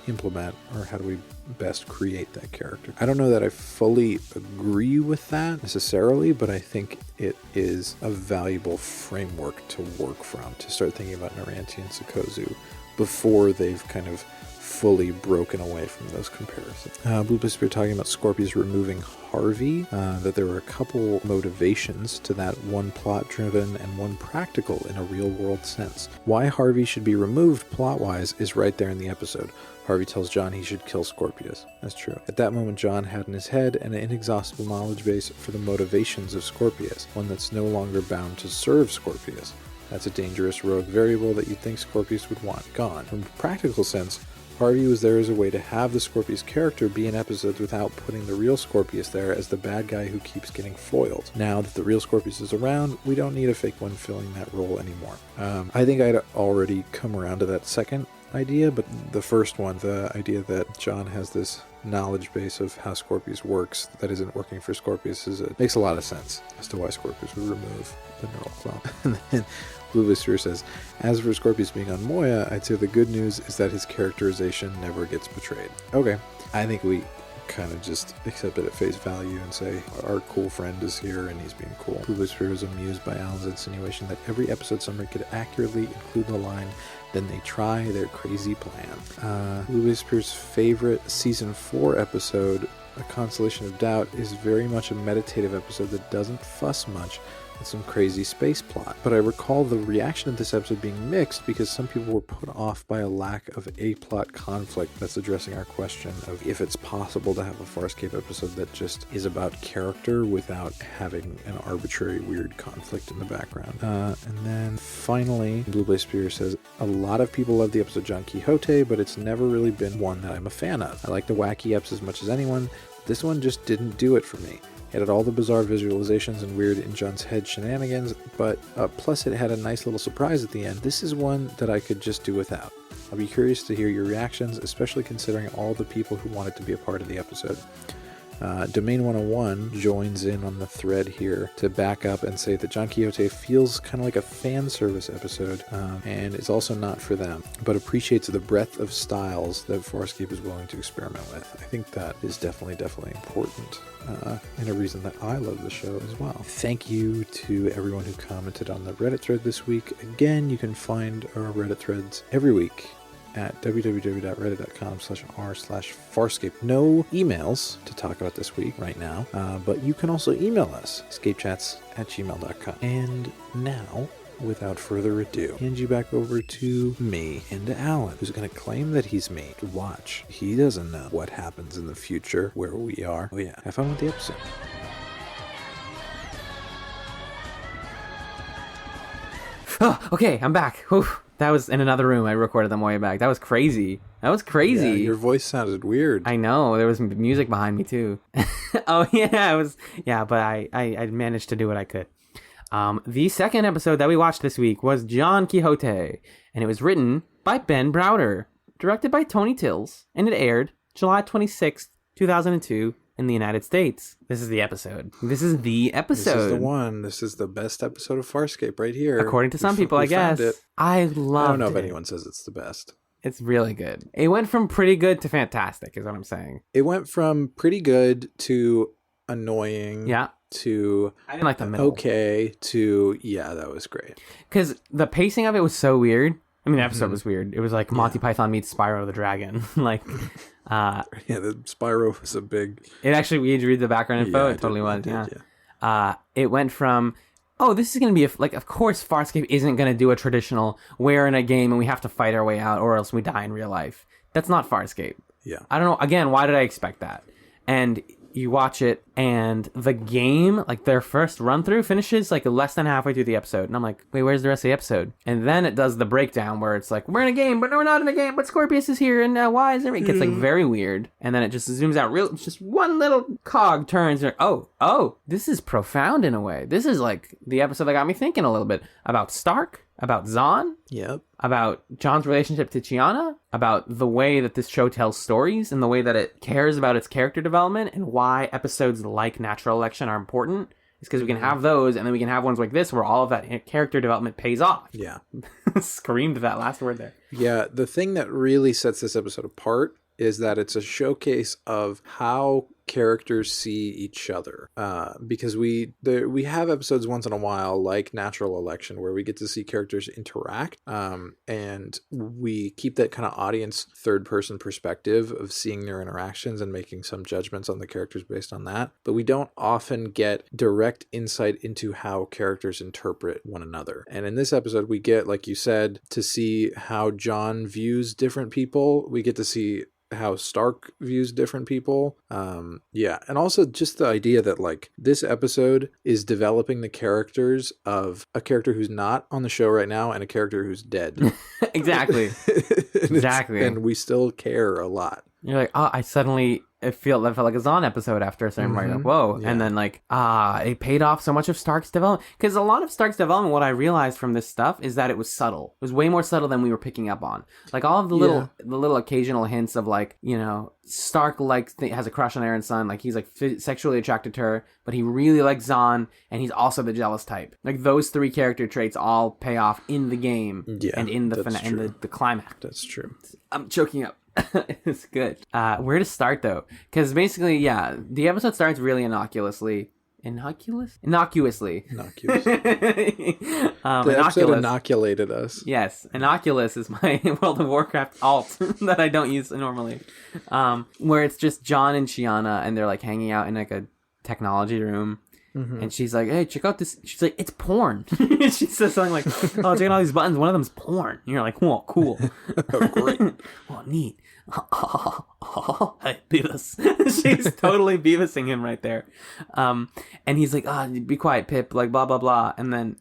implement, or how do we best create that character. I don't know that I fully agree with that necessarily, but I think it is a valuable framework to work from, to start thinking about Naranti and Sukozu before they've kind of fully broken away from those comparisons. Blue Blaze Spear talking about Scorpius removing Harvey, that there were a couple motivations to that, one plot-driven and one practical in a real-world sense. Why Harvey should be removed plot-wise is right there in the episode. Harvey tells John he should kill Scorpius. That's true. At that moment, John had in his head an inexhaustible knowledge base for the motivations of Scorpius, one that's no longer bound to serve Scorpius. That's a dangerous rogue variable that you'd think Scorpius would want gone. From a practical sense, Harvey was there as a way to have the Scorpius character be in episodes without putting the real Scorpius there as the bad guy who keeps getting foiled. Now that the real Scorpius is around, we don't need a fake one filling that role anymore. I think I'd already come around to that second idea, but the first one, the idea that John has this knowledge base of how Scorpius works that isn't working for Scorpius, makes a lot of sense as to why Scorpius would remove the neural clone. And then Blue Blaze Spear says, as for Scorpius being on Moya, I'd say the good news is that his characterization never gets betrayed. Okay, I think we kind of just accept it at face value and say our cool friend is here and he's being cool. Blue Blaze Spear was amused by Alan's insinuation that every episode summary could accurately include the line, then they try their crazy plan. Blue Blaze Spear's favorite season 4 episode A Consolation of Doubt is very much a meditative episode that doesn't fuss much with some crazy space plot. But I recall the reaction of this episode being mixed because some people were put off by a lack of A-plot conflict that's addressing our question of if it's possible to have a Farscape episode that just is about character without having an arbitrary weird conflict in the background. And then finally, Blue Blaze Spear says, a lot of people love the episode John Quixote, but it's never really been one that I'm a fan of. I like the wacky eps as much as anyone. This one just didn't do it for me. It had all the bizarre visualizations and weird in John's head shenanigans, but plus it had a nice little surprise at the end. This is one that I could just do without. I'll be curious to hear your reactions, especially considering all the people who wanted to be a part of the episode. Domain 101 joins in on the thread here to back up and say that John Quixote feels kind of like a fan service episode and is also not for them, but appreciates the breadth of styles that Farscape is willing to experiment with. I think that is definitely important and a reason that I love the show as well. Thank you to everyone who commented on the Reddit thread this week. Again, you can find our Reddit threads every week at www.reddit.com/r/Farscape. No emails to talk about this week right now, but you can also email us, ScapeChatz@gmail.com. And now, without further ado, hand you back over to me and to Alan, who's going to claim that he's me. Watch. He doesn't know what happens in the future where we are. Oh yeah, have fun with the episode. Oh, okay, I'm back. Whew. That was in another room. I recorded the Moyabag. That was crazy. Yeah, your voice sounded weird. I know. There was music behind me too. Oh yeah, it was. Yeah, but I managed to do what I could. The second episode that we watched this week was John Quixote, and it was written by Ben Browder, directed by Tony Tills, and it aired July 26th, 2002. In the United States. This is the episode. This is the the one. This is the best episode of Farscape right here. According to some people, I guess. I don't know if anyone says it's the best. It's really good. It went from pretty good to fantastic, is what I'm saying. It went from pretty good to annoying. Yeah. To I didn't like the middle. Okay to yeah, that was great. Because the pacing of it was so weird. I mean, the episode was weird. It was like Monty Python meets Spyro the Dragon. Like, yeah, the Spyro was a big. It actually, we read the background info. It totally was. Yeah. It went from, oh, this is going to be like, of course, Farscape isn't going to do a traditional we're in a game and we have to fight our way out, or else we die in real life. That's not Farscape. Yeah. I don't know. Again, why did I expect that? And you watch it, and the game, like their first run through, finishes like less than halfway through the episode, and I'm like, wait, where's the rest of the episode? And then it does the breakdown where it's like, we're in a game, but no, we're not in a game, but Scorpius is here, and why is it gets like very weird, and then it just zooms out real, just one little cog turns, and oh, this is profound in a way. This is like the episode that got me thinking a little bit about Stark, about Zahn, about John's relationship to Chiana, about the way that this show tells stories and the way that it cares about its character development, and why episodes like Natural Election are important. It's because we can have those, and then we can have ones like this where all of that character development pays off. Yeah. Screamed that last word there. Yeah, the thing that really sets this episode apart is that it's a showcase of how characters see each other, because we have episodes once in a while like Natural Election where we get to see characters interact, and we keep that kind of audience third person perspective of seeing their interactions and making some judgments on the characters based on that, but we don't often get direct insight into how characters interpret one another. And in this episode we get, like you said, to see how John views different people. We get to see how Stark views different people. And also just the idea that like this episode is developing the characters of a character who's not on the show right now and a character who's dead. Exactly. Exactly. And we still care a lot. You're like, oh, it felt like a Zahn episode after a certain point. Like, whoa. Yeah. And then like, it paid off so much of Stark's development. Because a lot of Stark's development, what I realized from this stuff is that it was subtle. It was way more subtle than we were picking up on. Like all of the little occasional hints of like, you know, Stark has a crush on Aaron's son. Like he's like sexually attracted to her, but he really likes Zahn, and he's also the jealous type. Like those three character traits all pay off in the game and in the climax. That's true. I'm choking up. It's good. Where to start though? Because basically, the episode starts really innocuously. Innocuously. The episode inoculated us. Yes, Innoculus is my World of Warcraft alt that I don't use normally. Where it's just John and Shiana, and they're like hanging out in like a technology room. Mm-hmm. And she's like, hey, check out this. She's like, it's porn. She says something like, oh, check out all these buttons. One of them's porn. And you're like, whoa, cool. Oh, great. Well, neat. Hey, Beavis. She's totally Beavising him right there. And he's like, be quiet, Pip, like, blah, blah, blah. And then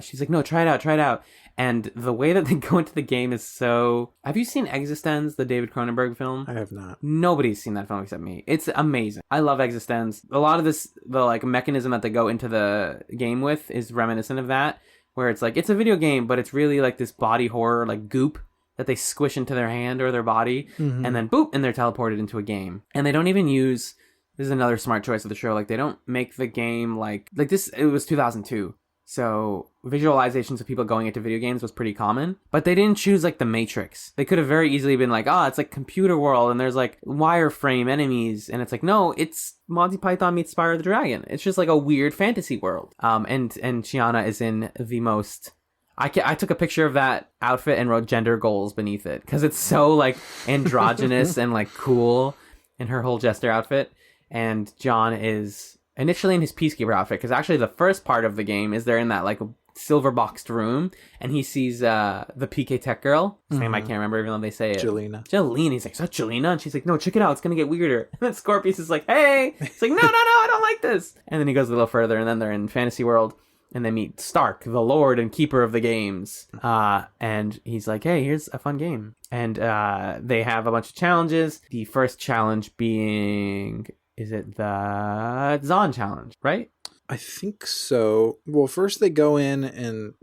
she's like, no, try it out. And the way that they go into the game is so... Have you seen Existenz, the David Cronenberg film? I have not. Nobody's seen that film except me. It's amazing. I love Existenz. A lot of this, the like mechanism that they go into the game with is reminiscent of that, where it's like, it's a video game, but it's really like this body horror, like goop that they squish into their hand or their body, and then boop, and they're teleported into a game. And they don't even use... This is another smart choice of the show. Like, they don't make the game like this. It was 2002. So visualizations of people going into video games was pretty common, but they didn't choose like the Matrix. They could have very easily been like, it's like computer world and there's like wireframe enemies. And it's like, no, it's Monty Python meets Spyro the Dragon. It's just like a weird fantasy world. And Shiana is in the most... I took a picture of that outfit and wrote gender goals beneath it because it's so like androgynous and like cool in her whole jester outfit. And John is... initially in his peacekeeper outfit, because actually the first part of the game is they're in that like silver boxed room and he sees the PK Tech girl. His name I can't remember even though they say it. Jelena. He's like, is that Jelena? And she's like, no, check it out, it's gonna get weirder. And then Scorpius is like, hey. It's like, no, I don't like this. And then he goes a little further and then they're in fantasy world and they meet Stark, the lord and keeper of the games. And he's like, hey, here's a fun game. And they have a bunch of challenges. The first challenge being... Is it the Zahn challenge, right? I think so. Well, first they go in and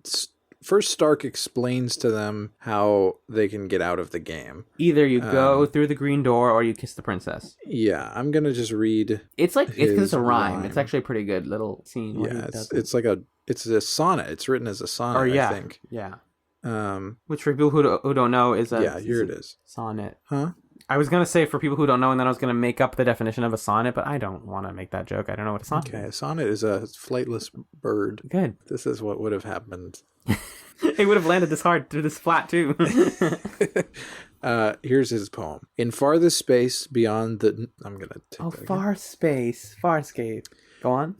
first Stark explains to them how they can get out of the game. Either you go through the green door or you kiss the princess. Yeah, I'm going to just read. It's like, it's a rhyme. It's actually a pretty good little scene. Yeah, it's like it's a sonnet. It's written as a sonnet, I think. Yeah. Which for people who don't know is a... Yeah, here it is. Sonnet. Huh? I was going to say for people who don't know, and then I was going to make up the definition of a sonnet, but I don't want to make that joke. I don't know what a sonnet is. Okay, a sonnet is a flightless bird. Good. This is what would have happened. It would have landed this hard through this flat, too. Here's his poem. In farthest space beyond the... I'm going to take that again. Farscape. Go on.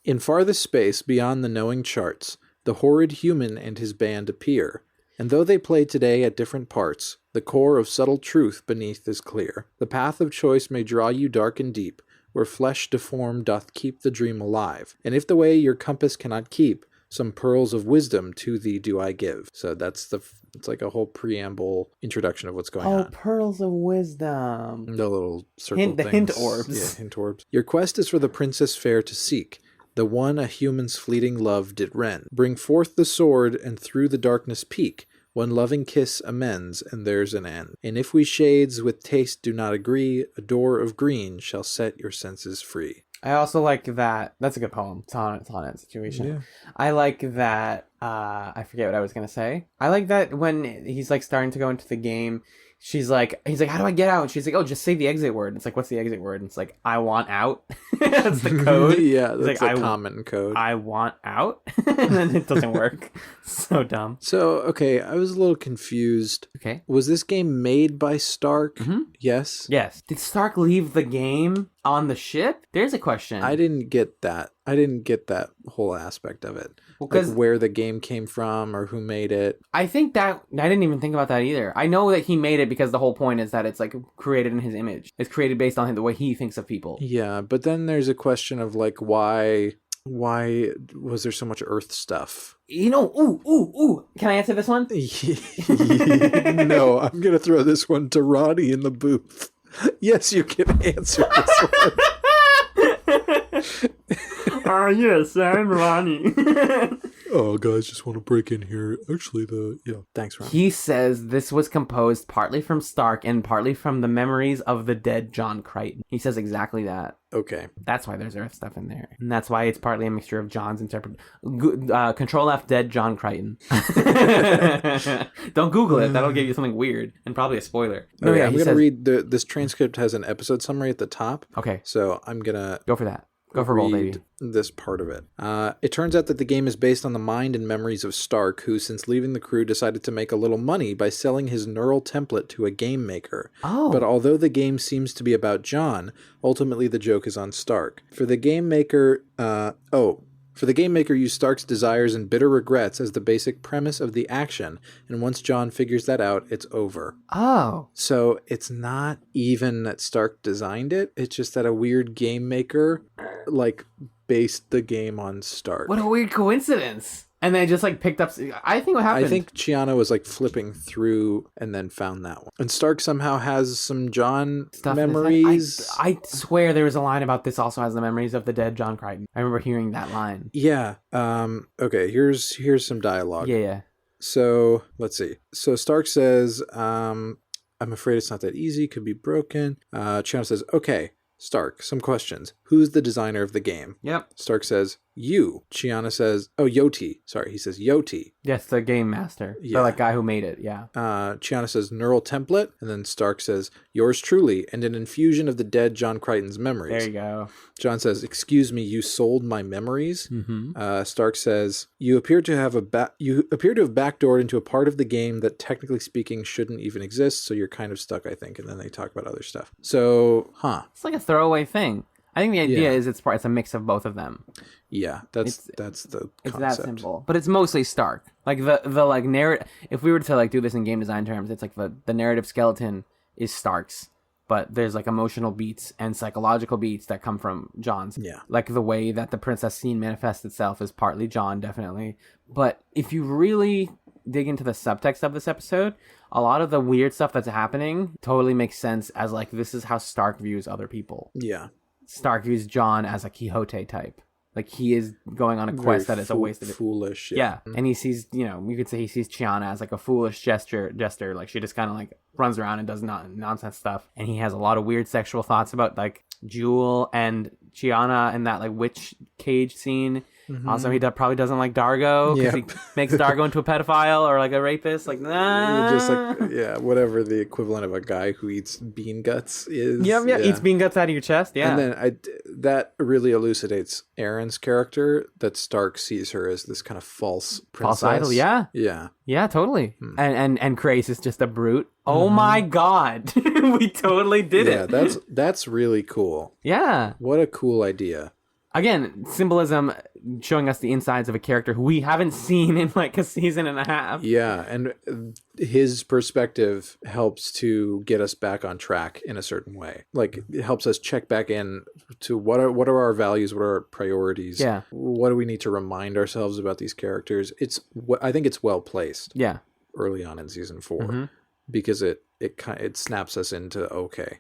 In farthest space beyond the knowing charts, the horrid human and his band appear. And though they play today at different parts, the core of subtle truth beneath is clear. The path of choice may draw you dark and deep, where flesh deformed doth keep the dream alive. And if the way your compass cannot keep, some pearls of wisdom to thee do I give. So it's like a whole preamble introduction of what's going on. Oh, pearls of wisdom. The little circle things. The hint orbs. Yeah, hint orbs. Your quest is for the princess fair to seek, the one a human's fleeting love did rend. Bring forth the sword and through the darkness peek. One loving kiss amends, and there's an end. And if we shades with taste do not agree, a door of green shall set your senses free. I also like that. That's a good poem. Sonnet situation. Yeah. I like that. I forget what I was going to say. I like that when he's like starting to go into the game, he's like, how do I get out? And she's like, oh, just say the exit word. It's like, what's the exit word? And it's like, I want out. That's the code. Yeah, that's like, a common code. I want out. And then it doesn't work. So dumb. So, okay, I was a little confused. Okay. Was this game made by Stark? Mm-hmm. Yes? Yes. Did Stark leave the game on the ship? There's a question. I didn't get that. I didn't get that whole aspect of it. Well, like where the game came from or who made it. I think that... I didn't even think about that either. I know that he made it because the whole point is that it's like created in his image. It's created based on the way he thinks of people. Yeah, but then there's a question of like why was there so much Earth stuff? You know, ooh. Can I answer this one? No, I'm going to throw this one to Ronnie in the booth. Yes, you can answer this one. Yes, I'm Ronnie. Oh, guys, just want to break in here. Actually, thanks, Ronnie. He says this was composed partly from Stark and partly from the memories of the dead John Crichton. He says exactly that. Okay. That's why there's Earth stuff in there. And that's why it's partly a mixture of John's interpret... Control F dead John Crichton. Don't Google it. That'll give you something weird and probably a spoiler. No, I'm going to read this transcript has an episode summary at the top. Okay. So I'm going to... Go for that. Go for bold, baby. this part of it. It turns out that the game is based on the mind and memories of Stark, who, since leaving the crew, decided to make a little money by selling his neural template to a game maker. Oh. But although the game seems to be about John, ultimately the joke is on Stark. For the game maker, use Stark's desires and bitter regrets as the basic premise of the action, and once John figures that out, it's over. Oh. So it's not even that Stark designed it, it's just that a weird game maker, based the game on Stark. What a weird coincidence. And they just picked up. I think what happened. I think Chiana was flipping through and then found that one. And Stark somehow has some John memories. I swear there was a line about this also has the memories of the dead John Crichton. I remember hearing that line. Yeah. Okay. Here's some dialogue. Yeah. So let's see. So Stark says, "I'm afraid it's not that easy. Could be broken." Chiana says, "Okay, Stark, some questions. Who's the designer of the game?" Yep. Stark says, "You." Chiana says, Yoti. Sorry, he says Yoti. Yes, the game master. Yeah. The guy who made it, yeah. Chiana says, "Neural template." And then Stark says, "Yours truly, and an infusion of the dead John Crichton's memories." There you go. John says, "Excuse me, you sold my memories?" Mm-hmm. Stark says, "You appear to have backdoored into a part of the game that, technically speaking, shouldn't even exist, so you're kind of stuck, I think." And then they talk about other stuff. So, It's like a throwaway thing. I think the idea is it's a mix of both of them. Yeah, that's the concept. It's that simple, but it's mostly Stark. The narrative. If we were to do this in game design terms, it's the narrative skeleton is Stark's, but there's emotional beats and psychological beats that come from John's. Yeah, the way that the princess scene manifests itself is partly John, definitely. But if you really dig into the subtext of this episode, a lot of the weird stuff that's happening totally makes sense as this is how Stark views other people. Yeah. Stark views John as a Quixote type. He is going on a quest that is a waste of it. Foolish. Yeah. And he sees, you could say he sees Chiana as a foolish jester. She just kind of runs around and does nonsense stuff. And he has a lot of weird sexual thoughts about Jewel and Chiana and that witch cage scene. Mm-hmm. Also, he probably doesn't like Dargo because he makes Dargo into a pedophile or a rapist. Nah. Just whatever the equivalent of a guy who eats bean guts is. Yeah. Eats bean guts out of your chest. Yeah. And then that really elucidates Aaron's character, that Stark sees her as this kind of false princess. False idol. Yeah. Yeah. Yeah, totally. And Crace is just a brute. Oh my God. We totally did it. Yeah, that's really cool. Yeah. What a cool idea. Again, symbolism showing us the insides of a character who we haven't seen in a season and a half. Yeah, and his perspective helps to get us back on track in a certain way. It helps us check back in to what are our values, what are our priorities, what do we need to remind ourselves about these characters. I think it's well placed. Yeah, early on in season 4, mm-hmm. because it snaps us into, okay,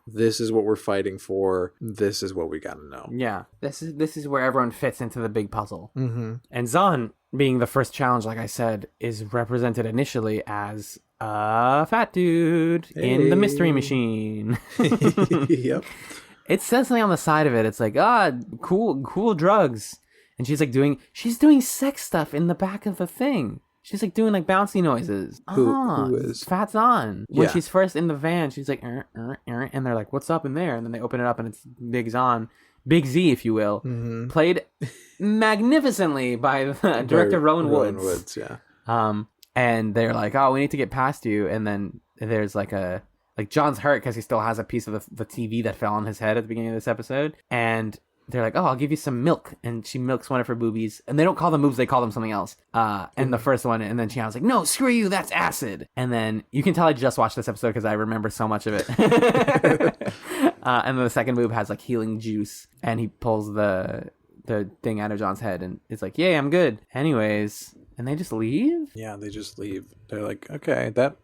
this is what we're fighting for. This is what we got to know. Yeah, this is where everyone fits into the big puzzle. Mm-hmm. And Zahn, being the first challenge, like I said, is represented initially as a fat dude in the mystery machine. Yep. It says something on the side of it. It's cool drugs, and she's doing sex stuff in the back of the thing. She's doing bouncy noises. Who is? Fat's on. When she's first in the van, she's and they're like, "What's up in there?" And then they open it up and it's Big Zahn. Big Z, if you will. Mm-hmm. Played magnificently by director Rowan Woods. Yeah. And they're like, "Oh, we need to get past you." And then there's John's hurt because he still has a piece of the TV that fell on his head at the beginning of this episode. And they're like, "Oh, I'll give you some milk." And she milks one of her boobies. And they don't call them boobs, they call them something else. And the first one, and then Chiana's like, "No, screw you, that's acid." And then you can tell I just watched this episode because I remember so much of it. And then the second boob has healing juice. And he pulls the thing out of John's head. And it's like, "Yay, I'm good." Anyways, and they just leave? Yeah, they just leave. They're like, okay, that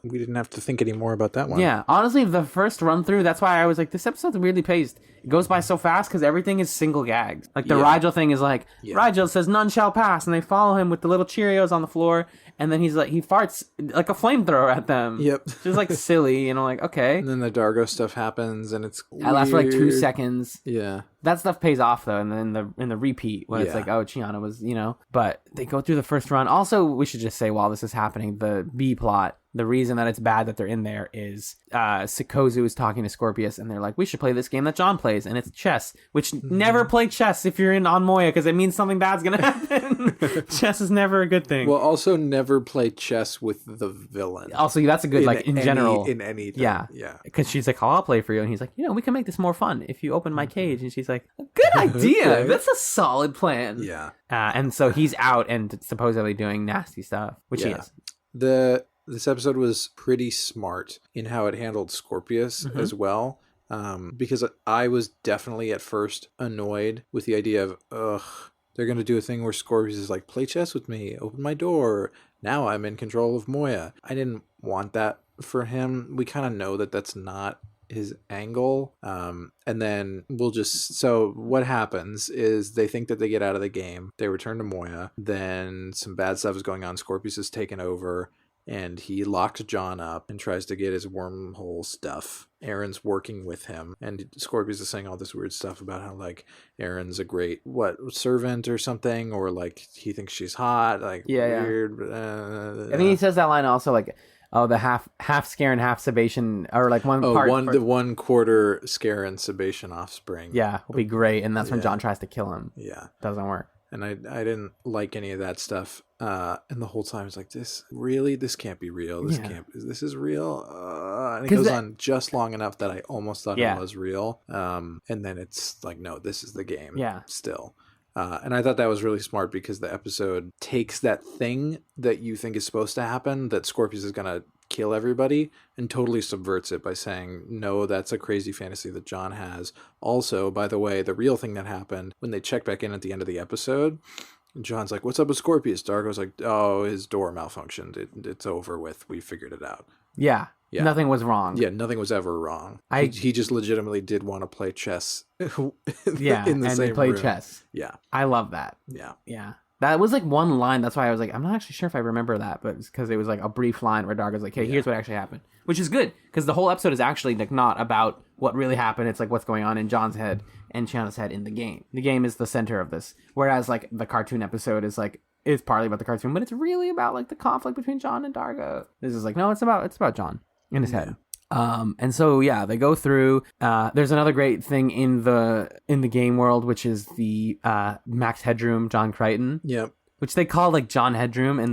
we didn't have to think any more about that one. Yeah, honestly, the first run through, that's why I was like, this episode's weirdly paced. It goes by so fast because everything is single gags. The Rigel thing is Rigel says none shall pass, and they follow him with the little Cheerios on the floor, and then he farts like a flamethrower at them. Yep. Just silly, okay. And then the Dargo stuff happens, and it's weird. It lasts for 2 seconds. Yeah. That stuff pays off though, and then in the repeat when it's Chiana was, but they go through the first run. Also, we should just say while this is happening, the B plot, the reason that it's bad that they're in there is Sikozu is talking to Scorpius, and they're like, "We should play this game that John played plays, and it's chess, which never play chess if you're on Moya, because it means something bad's going to happen. Chess is never a good thing. Well, also never play chess with the villain. Also, that's a good, in general. In anything. Yeah. Yeah. Because she's like, I'll play for you. And he's like, we can make this more fun if you open my cage. And she's like, good idea. That's a solid plan. Yeah. And so he's out and supposedly doing nasty stuff, which he is. This episode was pretty smart in how it handled Scorpius as well. Because I was definitely at first annoyed with the idea of, they're going to do a thing where Scorpius is like, play chess with me, open my door. Now I'm in control of Moya. I didn't want that for him. We kind of know that that's not his angle. And then so what happens is they think that they get out of the game. They return to Moya. Then some bad stuff is going on. Scorpius is taken over. And he locks John up and tries to get his wormhole stuff. Aaron's working with him. And Scorpius is saying all this weird stuff about how, Aaron's a great, servant or something? Or, he thinks she's hot. Weird. I think he says that line also, the half scare and half sebation, or the 1/4 scare and sebation offspring. Yeah, will be great. And that's when John tries to kill him. Yeah. Doesn't work. And I didn't like any of that stuff. And the whole time it's like, this can't be real. This is real. And it goes on just long enough that I almost thought it was real. And then it's like, no, this is the game. Yeah. Still. And I thought that was really smart because the episode takes that thing that you think is supposed to happen, that Scorpius is going to kill everybody, and totally subverts it by saying, no, that's a crazy fantasy that John has. Also, by the way, the real thing that happened, when they check back in at the end of the episode, John's like, what's up with Scorpius? Dargo's like, oh, his door malfunctioned. It's over with. We figured it out. Yeah. Nothing was wrong. Yeah, nothing was ever wrong. He just legitimately did want to play chess in the same play room. Chess. Yeah. I love that. Yeah. Yeah. That was one line. That's why I was like, I'm not actually sure if I remember that, but it's because it was a brief line where Dargo's like, hey, here's what actually happened. Which is good, because the whole episode is actually not about what really happened. It's what's going on in John's head and Chiana's head in the game. The game is the center of this. Whereas the cartoon episode is partly about the cartoon, but it's really about the conflict between John and Dargo. This is no, it's about John in his head. And so they go through. There's another great thing in the game world, which is the Max Headroom John Crichton. Yep. Which they call John Headroom in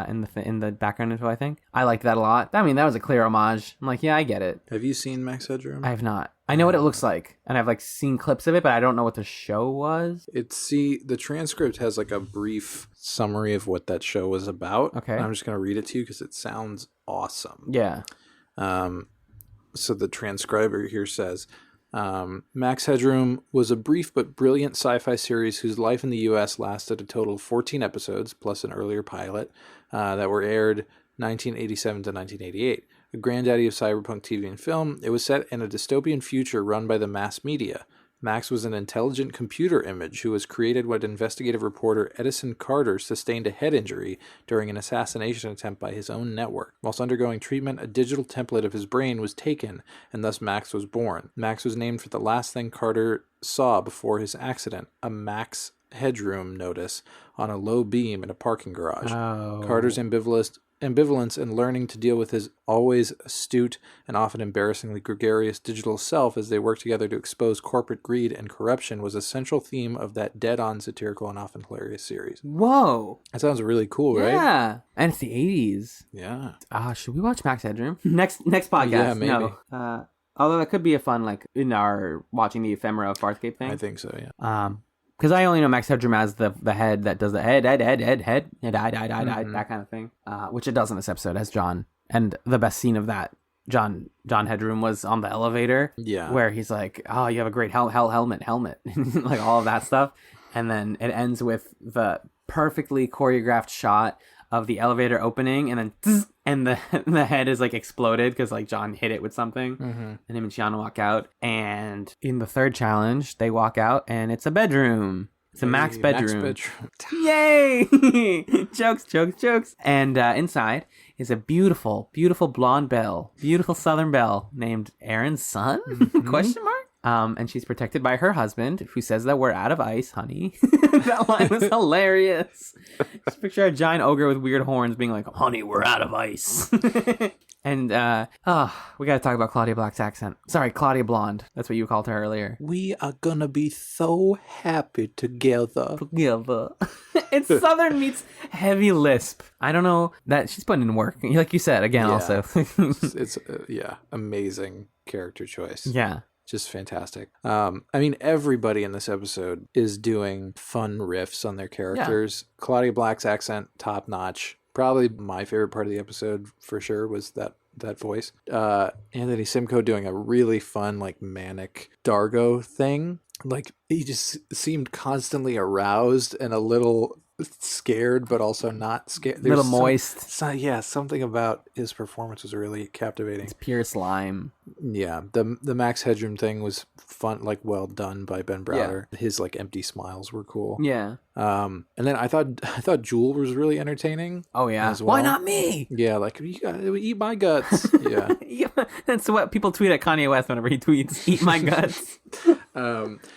in the background info. I think I liked that a lot. I mean, that was a clear homage. I'm like, yeah, I get it. Have you seen Max Headroom? I have not. I know what it looks like, and I've seen clips of it, but I don't know what the show was. The transcript has a brief summary of what that show was about. Okay. I'm just gonna read it to you because it sounds awesome. Yeah. So the transcriber here says, Max Headroom was a brief but brilliant sci-fi series whose life in the U.S. lasted a total of 14 episodes, plus an earlier pilot, that were aired 1987 to 1988. A granddaddy of cyberpunk TV and film, it was set in a dystopian future run by the mass media. Max was an intelligent computer image who was created when investigative reporter Edison Carter sustained a head injury during an assassination attempt by his own network. Whilst undergoing treatment, a digital template of his brain was taken, and thus Max was born. Max was named for the last thing Carter saw before his accident, a Max Headroom notice on a low beam in a parking garage. Oh. Carter's ambivalence and learning to deal with his always astute and often embarrassingly gregarious digital self as they work together to expose corporate greed and corruption was a central theme of that dead-on satirical and often hilarious series. Whoa. That sounds really cool, right? Yeah. And it's the 80s. Yeah. Should we watch Max Headroom? Next podcast. Yeah, maybe. No. Although that could be a fun, in our watching the ephemera of Farscape thing. I think so, yeah. Because I only know Max Headroom as the head that does the head, that kind of thing. Which it does in this episode as John. And the best scene of that, John Headroom, was on the elevator. Yeah. Where he's like, oh, you have a great helmet. All of that stuff. And then it ends with the perfectly choreographed shot of the elevator opening, and then tss, and the head is exploded because John hit it with something. Mm-hmm. And him and Chiana walk out, and in the third challenge they walk out and it's a bedroom. It's a Max bedroom. Yay! jokes. And inside is a beautiful blonde belle, beautiful Southern belle named Aaron's son? Question mark? And she's protected by her husband, who says that we're out of ice, honey. That line was hilarious. Just picture a giant ogre with weird horns being like, honey, we're out of ice. And, we gotta talk about Claudia Black's accent. Sorry, Claudia Blonde. That's what you called her earlier. We are gonna be so happy together. It's Southern meets heavy lisp. I don't know that she's putting in work. Like you said, again, also. it's amazing character choice. Yeah. Just fantastic. I mean, everybody in this episode is doing fun riffs on their characters. Yeah. Claudia Black's accent, top notch. Probably my favorite part of the episode for sure was that voice. Anthony Simcoe doing a really fun, like, manic Dargo thing. Like, he just seemed constantly aroused and a little scared, but also not scared. A little moist. Something about his performance was really captivating. It's pure slime. Yeah, the Max Headroom thing was fun, like, well done by Ben Browder. Yeah. His, like, empty smiles were cool. Yeah. And then I thought Jewel was really entertaining. Oh yeah. As well. Why not me? Yeah, like, you gotta eat my guts. Yeah. That's what people tweet at Kanye West whenever he tweets, "Eat my guts."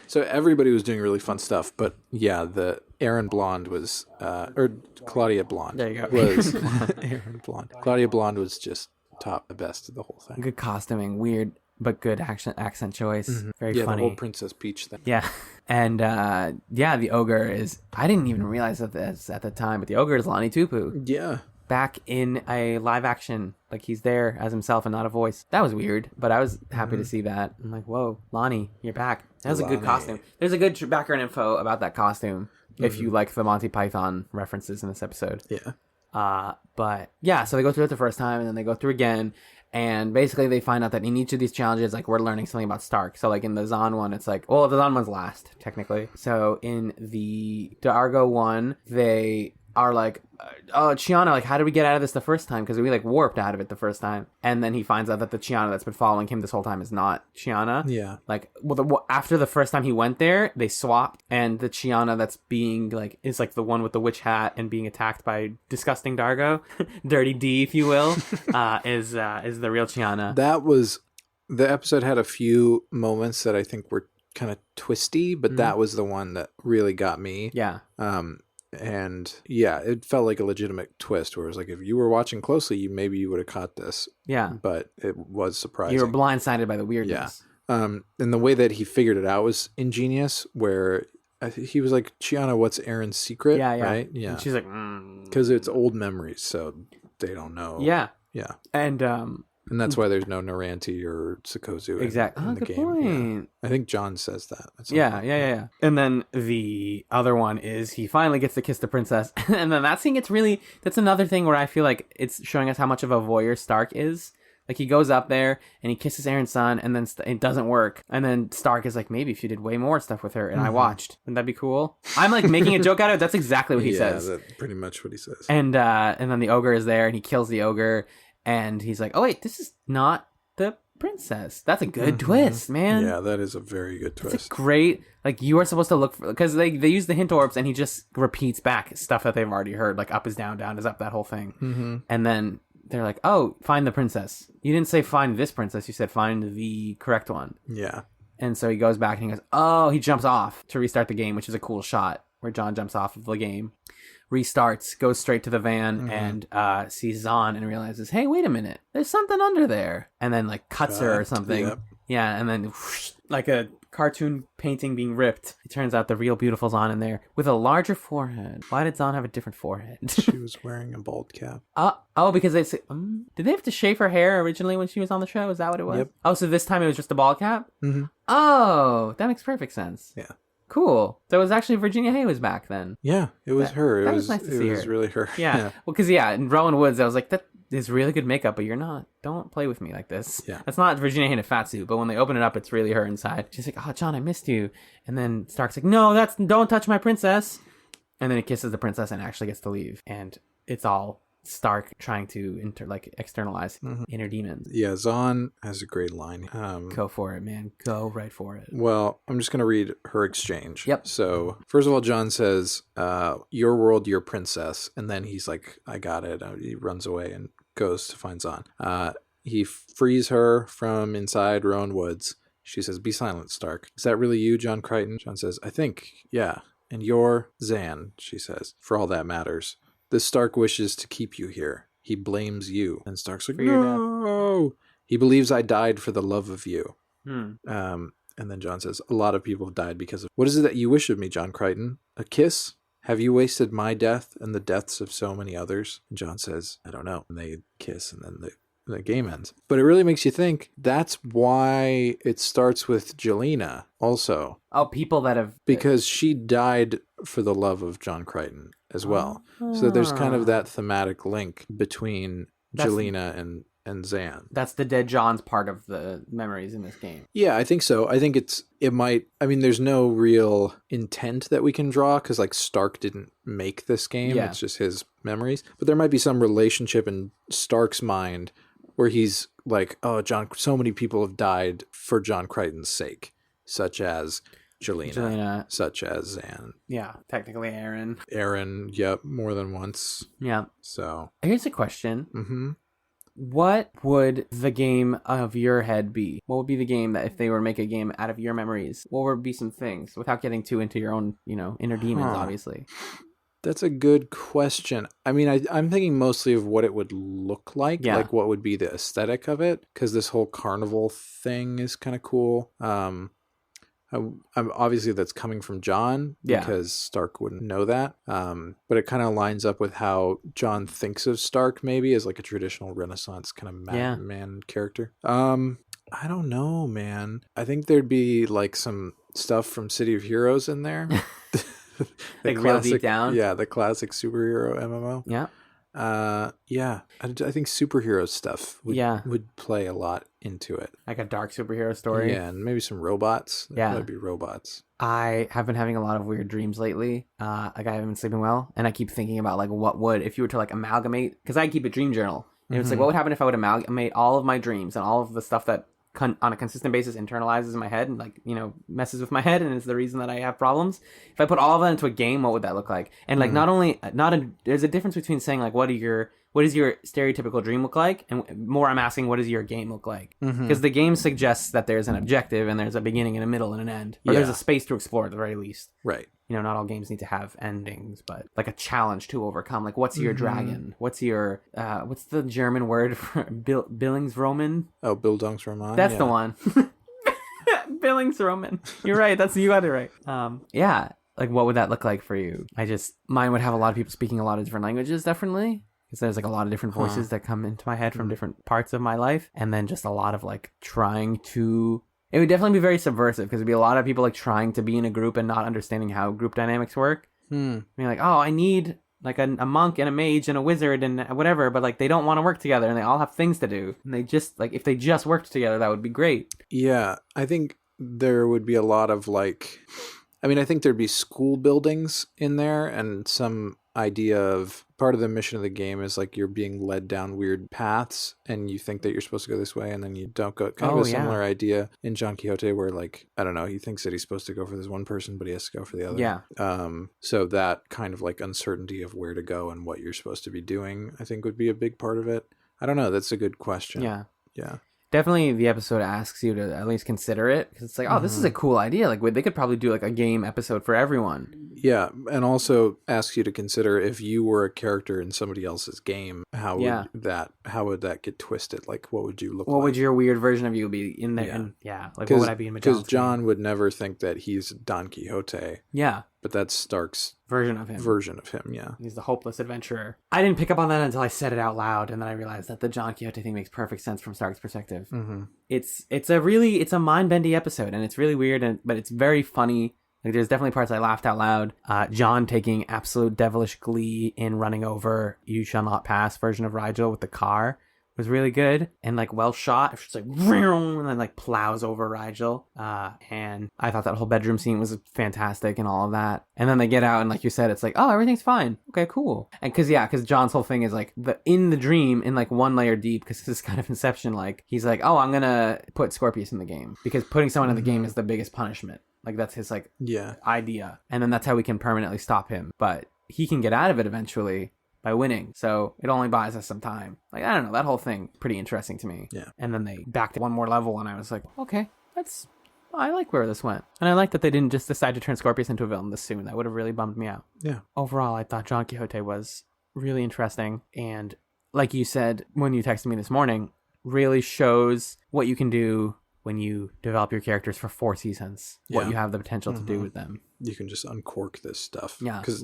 So everybody was doing really fun stuff, but yeah, the Aaron Blonde was, or Claudia Blonde. There you go. Was Aaron Blonde. Claudia Blonde was just top, the best of the whole thing. Good costuming, weird but good accent choice. Mm-hmm. Very funny. The whole Princess Peach thing. Yeah. And the ogre is, I didn't even realize this at the time, but the ogre is Lonnie Tupu. Yeah. Back in a live action, like he's there as himself and not a voice. That was weird, but I was happy to see that. I'm like, whoa, Lonnie, you're back. That was a good costume. There's a good background info about that costume if you like the Monty Python references in this episode. Yeah. But yeah, so they go through it the first time and then they go through again. And basically they find out that in each of these challenges, like, we're learning something about Stark. So, like, in the Zahn one, it's like, well, the Zahn one's last, technically. So in the Dargo one, they are like, oh, Chiana, like, how did we get out of this the first time? Because we, like, warped out of it the first time. And then he finds out that the Chiana that's been following him this whole time is not Chiana. Yeah. Like, after the first time he went there, they swapped. And the Chiana that's being, like, is, like, the one with the witch hat and being attacked by disgusting Dargo, Dirty D, if you will, is the real Chiana. The episode had a few moments that I think were kind of twisty, but that was the one that really got me. Yeah. And yeah, it felt like a legitimate twist where it was like, if you were watching closely, maybe you would have caught this. Yeah. But it was surprising. You were blindsided by the weirdness. Yeah. And the way that he figured it out was ingenious, where he was like, Chiana, what's Aaron's secret? Yeah, yeah. Right? Yeah. And she's like, because it's old memories, so they don't know. Yeah. Yeah. And that's why there's no Naranti or Sikozu exactly. in the good game. Point. Yeah. I think John says that. Yeah. And then the other one is he finally gets to kiss the princess. And then that scene that's another thing where I feel like it's showing us how much of a voyeur Stark is. Like, he goes up there and he kisses Aaron's son, and then it doesn't work. And then Stark is like, maybe if you did way more stuff with her and I watched, wouldn't that be cool? I'm like making a joke out of it. That's exactly what he says. Yeah, that's pretty much what he says. And then the ogre is there and he kills the ogre. And he's like, oh, wait, this is not the princess. That's a good twist, man. Yeah, that is a very good twist. It's great. Like, you are supposed to look for, because they use the hint orbs and he just repeats back stuff that they've already heard. Like, up is down, down is up, that whole thing. Mm-hmm. And then they're like, oh, find the princess. You didn't say find this princess. You said find the correct one. Yeah. And so he goes back and he goes, oh, he jumps off to restart the game, which is a cool shot where John jumps off of the game. Restarts, goes straight to the van and sees Zahn and realizes, hey, wait a minute, there's something under there. And then, like, cuts her or something. Yep. Yeah, and then whoosh, like a cartoon painting being ripped. It turns out the real beautiful Zahn in there with a larger forehead. Why did Zahn have a different forehead? She was wearing a bald cap. Because they say, did they have to shave her hair originally when she was on the show? Is that what it was? Yep. Oh, so this time it was just a bald cap? Mm-hmm. Oh, that makes perfect sense. Yeah. Cool. So it was actually Virginia Hay was back then. Yeah, it was her. That was nice to see her. It was really her. Yeah. Well, because, in Rowan Woods, I was like, that is really good makeup, but you're not. Don't play with me like this. Yeah. That's not Virginia Hay in a fat suit, but when they open it up, it's really her inside. She's like, oh, John, I missed you. And then Stark's like, no, don't touch my princess. And then he kisses the princess and actually gets to leave. And it's all Stark trying to externalize inner demons. Yeah, Zahn has a great line. Go for it, man. Go right for it. Well, I'm just going to read her exchange. Yep. So, first of all, John says, your world, your princess. And then he's like, I got it. He runs away and goes to find Zahn. He frees her from inside Rowan Woods. She says, "Be silent, Stark. Is that really you, John Crichton?" John says, "I think, yeah. And you're Zan," she says, "for all that matters. This Stark wishes to keep you here. He blames you." And Stark's like, "No! He believes I died for the love of you." And then John says, "A lot of people have died because of..." "What is it that you wish of me, John Crichton? A kiss? Have you wasted my death and the deaths of so many others?" And John says, "I don't know." And they kiss, and then the game ends. But it really makes you think that's why it starts with Jelena also. Oh, people that have... Because she died for the love of John Crichton as well. So there's kind of that thematic link between Jelena and Zan. That's the dead John's part of the memories in this game. Yeah, I think so. I think it might... I mean, there's no real intent that we can draw because, like, Stark didn't make this game. Yeah. It's just his memories. But there might be some relationship in Stark's mind where he's like, oh, John, so many people have died for John Crichton's sake, such as Jelena, such as Zan. Yeah, technically Aaron. Aaron, yep, more than once. Yeah. So here's a question. What would the game of your head be? What would be the game that if they were to make a game out of your memories? What would be some things without getting too into your own, inner demons, obviously? That's a good question. I mean, I'm thinking mostly of what it would look like, like what would be the aesthetic of it, because this whole carnival thing is kind of cool. I'm obviously that's coming from John because Stark wouldn't know that. But it kind of lines up with how John thinks of Stark maybe as like a traditional Renaissance kind of man character. I don't know, man. I think there'd be like some stuff from City of Heroes in there. Like real deep down? Yeah, the classic superhero MMO. Yeah. I think superhero stuff would play a lot into it. Like a dark superhero story? Yeah, and maybe some robots. Yeah. That'd be robots. I have been having a lot of weird dreams lately. Like I haven't been sleeping well, and I keep thinking about like what would, if you were to like amalgamate, because I keep a dream journal. And it's like, what would happen if I would amalgamate all of my dreams and all of the stuff that on a consistent basis internalizes in my head and like messes with my head and is the reason that I have problems. If I put all of that into a game, what would that look like? And like there's a difference between saying like what does your stereotypical dream look like, and more I'm asking what does your game look like, because the game suggests that there's an objective and there's a beginning and a middle and an end, or there's a space to explore at the very least. Right. Not all games need to have endings, but like a challenge to overcome. Like, what's your dragon? What's your what's the German word for Bildungsroman? Oh, Bildungsroman. That's the one. Bildungsroman. You're right. You got it right. Yeah. Like, what would that look like for you? Mine would have a lot of people speaking a lot of different languages, definitely. Because there's like a lot of different voices that come into my head from different parts of my life, and then just a lot of like trying to. It would definitely be very subversive because it'd be a lot of people like trying to be in a group and not understanding how group dynamics work. Being like, oh, I need like a monk and a mage and a wizard and whatever, but like they don't want to work together and they all have things to do. And they just like, if they just worked together, that would be great. Yeah, I think there would be a lot of like, I think there'd be school buildings in there and some idea of part of the mission of the game is like you're being led down weird paths and you think that you're supposed to go this way and then you don't go. Kind of a similar idea in Don Quixote where like, I don't know, he thinks that he's supposed to go for this one person, but he has to go for the other. Yeah. So that kind of like uncertainty of where to go and what you're supposed to be doing, I think would be a big part of it. I don't know. That's a good question. Yeah. Yeah. Definitely the episode asks you to at least consider it because it's like, oh, this is a cool idea. Like they could probably do like a game episode for everyone. Yeah, and also asks you to consider if you were a character in somebody else's game, how would that get twisted? Like, what would you look like? What would your weird version of you be in there? Like what would I be in Magellan's Because John would never think that he's Don Quixote. Yeah. But that's Stark's version of him, yeah. He's the hopeless adventurer. I didn't pick up on that until I said it out loud, and then I realized that the Don Quixote thing makes perfect sense from Stark's perspective. It's a mind-bending episode, and it's really weird, but it's very funny. Like, there's definitely parts I laughed out loud. John taking absolute devilish glee in running over "You Shall Not Pass" version of Rigel with the car was really good and like well shot. It's just like and then like plows over Rigel. And I thought that whole bedroom scene was fantastic and all of that. And then they get out and like you said, it's like, oh, everything's fine. Okay, cool. And because John's whole thing is like in the dream in like one layer deep, because this is kind of Inception. Like he's like, oh, I'm gonna put Scorpius in the game because putting someone in the game is the biggest punishment. Like that's his like idea. And then that's how we can permanently stop him. But he can get out of it eventually by winning. So it only buys us some time. Like, I don't know, that whole thing, pretty interesting to me. Yeah. And then they backed one more level and I was like, okay, that's I like where this went. And I like that they didn't just decide to turn Scorpius into a villain this soon. That would have really bummed me out. Yeah. Overall, I thought Don Quixote was really interesting. And like you said when you texted me this morning, really shows what you can do when you develop your characters for 4 seasons, what you have the potential to do with them. You can just uncork this stuff. Yeah, because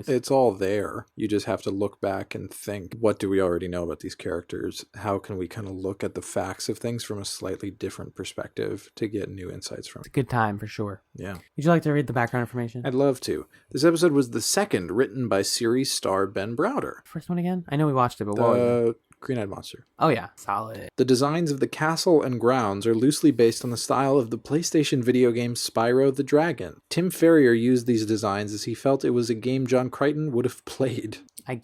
it's all there. You just have to look back and think, what do we already know about these characters? How can we kind of look at the facts of things from a slightly different perspective to get new insights from it? It's a good time for sure. Yeah. Would you like to read the background information? I'd love to. This episode was the second written by series star Ben Browder. First one again? I know we watched it, but what was it? Green-Eyed Monster. Oh yeah, solid. The designs of the castle and grounds are loosely based on the style of the PlayStation video game Spyro the Dragon. Tim Ferrier used these designs as he felt it was a game John Crichton would have played. I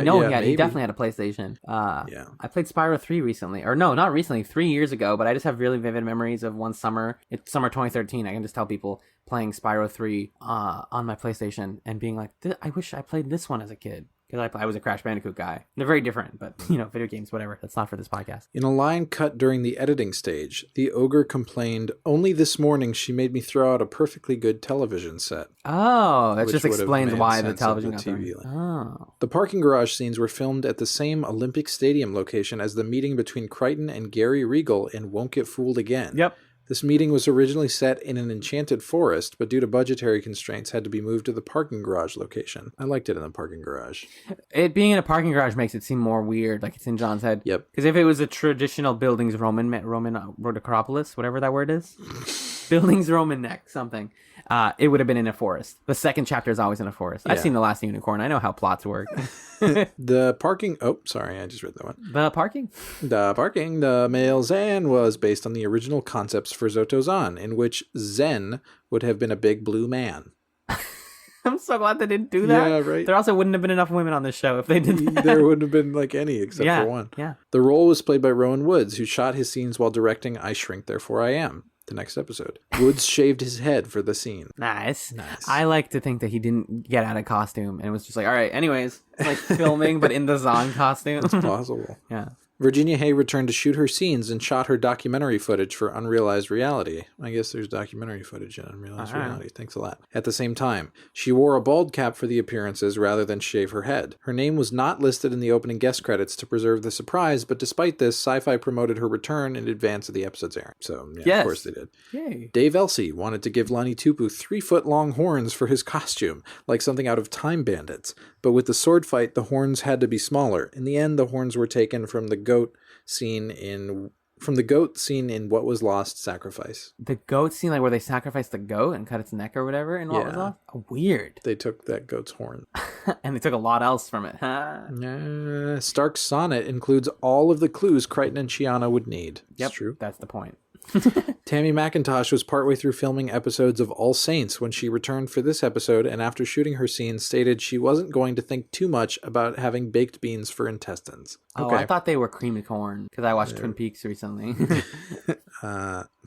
know yeah, he definitely had a PlayStation. Yeah. I played Spyro 3 recently. Or no, not recently, 3 years ago, but I just have really vivid memories of one summer. It's summer 2013. I can just tell people playing Spyro 3 on my PlayStation and being like, I wish I played this one as a kid. Because I was a Crash Bandicoot guy. They're very different, but, video games, whatever. That's not for this podcast. In a line cut during the editing stage, the ogre complained, "Only this morning she made me throw out a perfectly good television set." Oh, that just explains why the sense television of got the thrown. TV line. Oh. The parking garage scenes were filmed at the same Olympic Stadium location as the meeting between Crichton and Gary Regal in Won't Get Fooled Again. Yep. This meeting was originally set in an enchanted forest, but due to budgetary constraints had to be moved to the parking garage location. I liked it in the parking garage. It being in a parking garage makes it seem more weird, like it's in John's head. Yep. Because if it was a traditional buildings Roman Rhodocropolis, whatever that word is, buildings Roman neck, something, it would have been in a forest. The second chapter is always in a forest. I've seen The Last Unicorn. I know how plots work. The parking... Oh, sorry, I just read that one. The parking? The male Zan was based on the original concepts for Zoto-Zan, in which Zen would have been a big blue man. I'm so glad they didn't do that. Yeah, right. There also wouldn't have been enough women on this show if they did that. There wouldn't have been any except for one. Yeah. The role was played by Rowan Woods, who shot his scenes while directing I Shrink Therefore I Am, the next episode. Woods shaved his head for the scene. Nice. I like to think that he didn't get out of costume and was just like, all right, anyways, like filming, but in the Zan costume. It's possible. Yeah. Virginia Hay returned to shoot her scenes and shot her documentary footage for Unrealized Reality. I guess there's documentary footage in Unrealized Reality. Thanks a lot. At the same time, she wore a bald cap for the appearances rather than shave her head. Her name was not listed in the opening guest credits to preserve the surprise, but despite this, Sci-Fi promoted her return in advance of the episode's airing. So, of course they did. Yay. Dave Elsey wanted to give Lonnie Tupu 3-foot-long horns for his costume, like something out of Time Bandits. But with the sword fight, the horns had to be smaller. In the end, the horns were taken from the goat scene in What Was Lost Sacrifice. The goat scene, like where they sacrificed the goat and cut its neck or whatever in What Was Lost? Oh, weird. They took that goat's horn. And they took a lot else from it. Stark's sonnet includes all of the clues Crichton and Chiana would need. Yep, It's true. that's the point. Tammy McIntosh was partway through filming episodes of All Saints when she returned for this episode, and after shooting her scenes stated she wasn't going to think too much about having baked beans for intestines. Oh, I thought they were creamed corn because I watched Twin Peaks recently.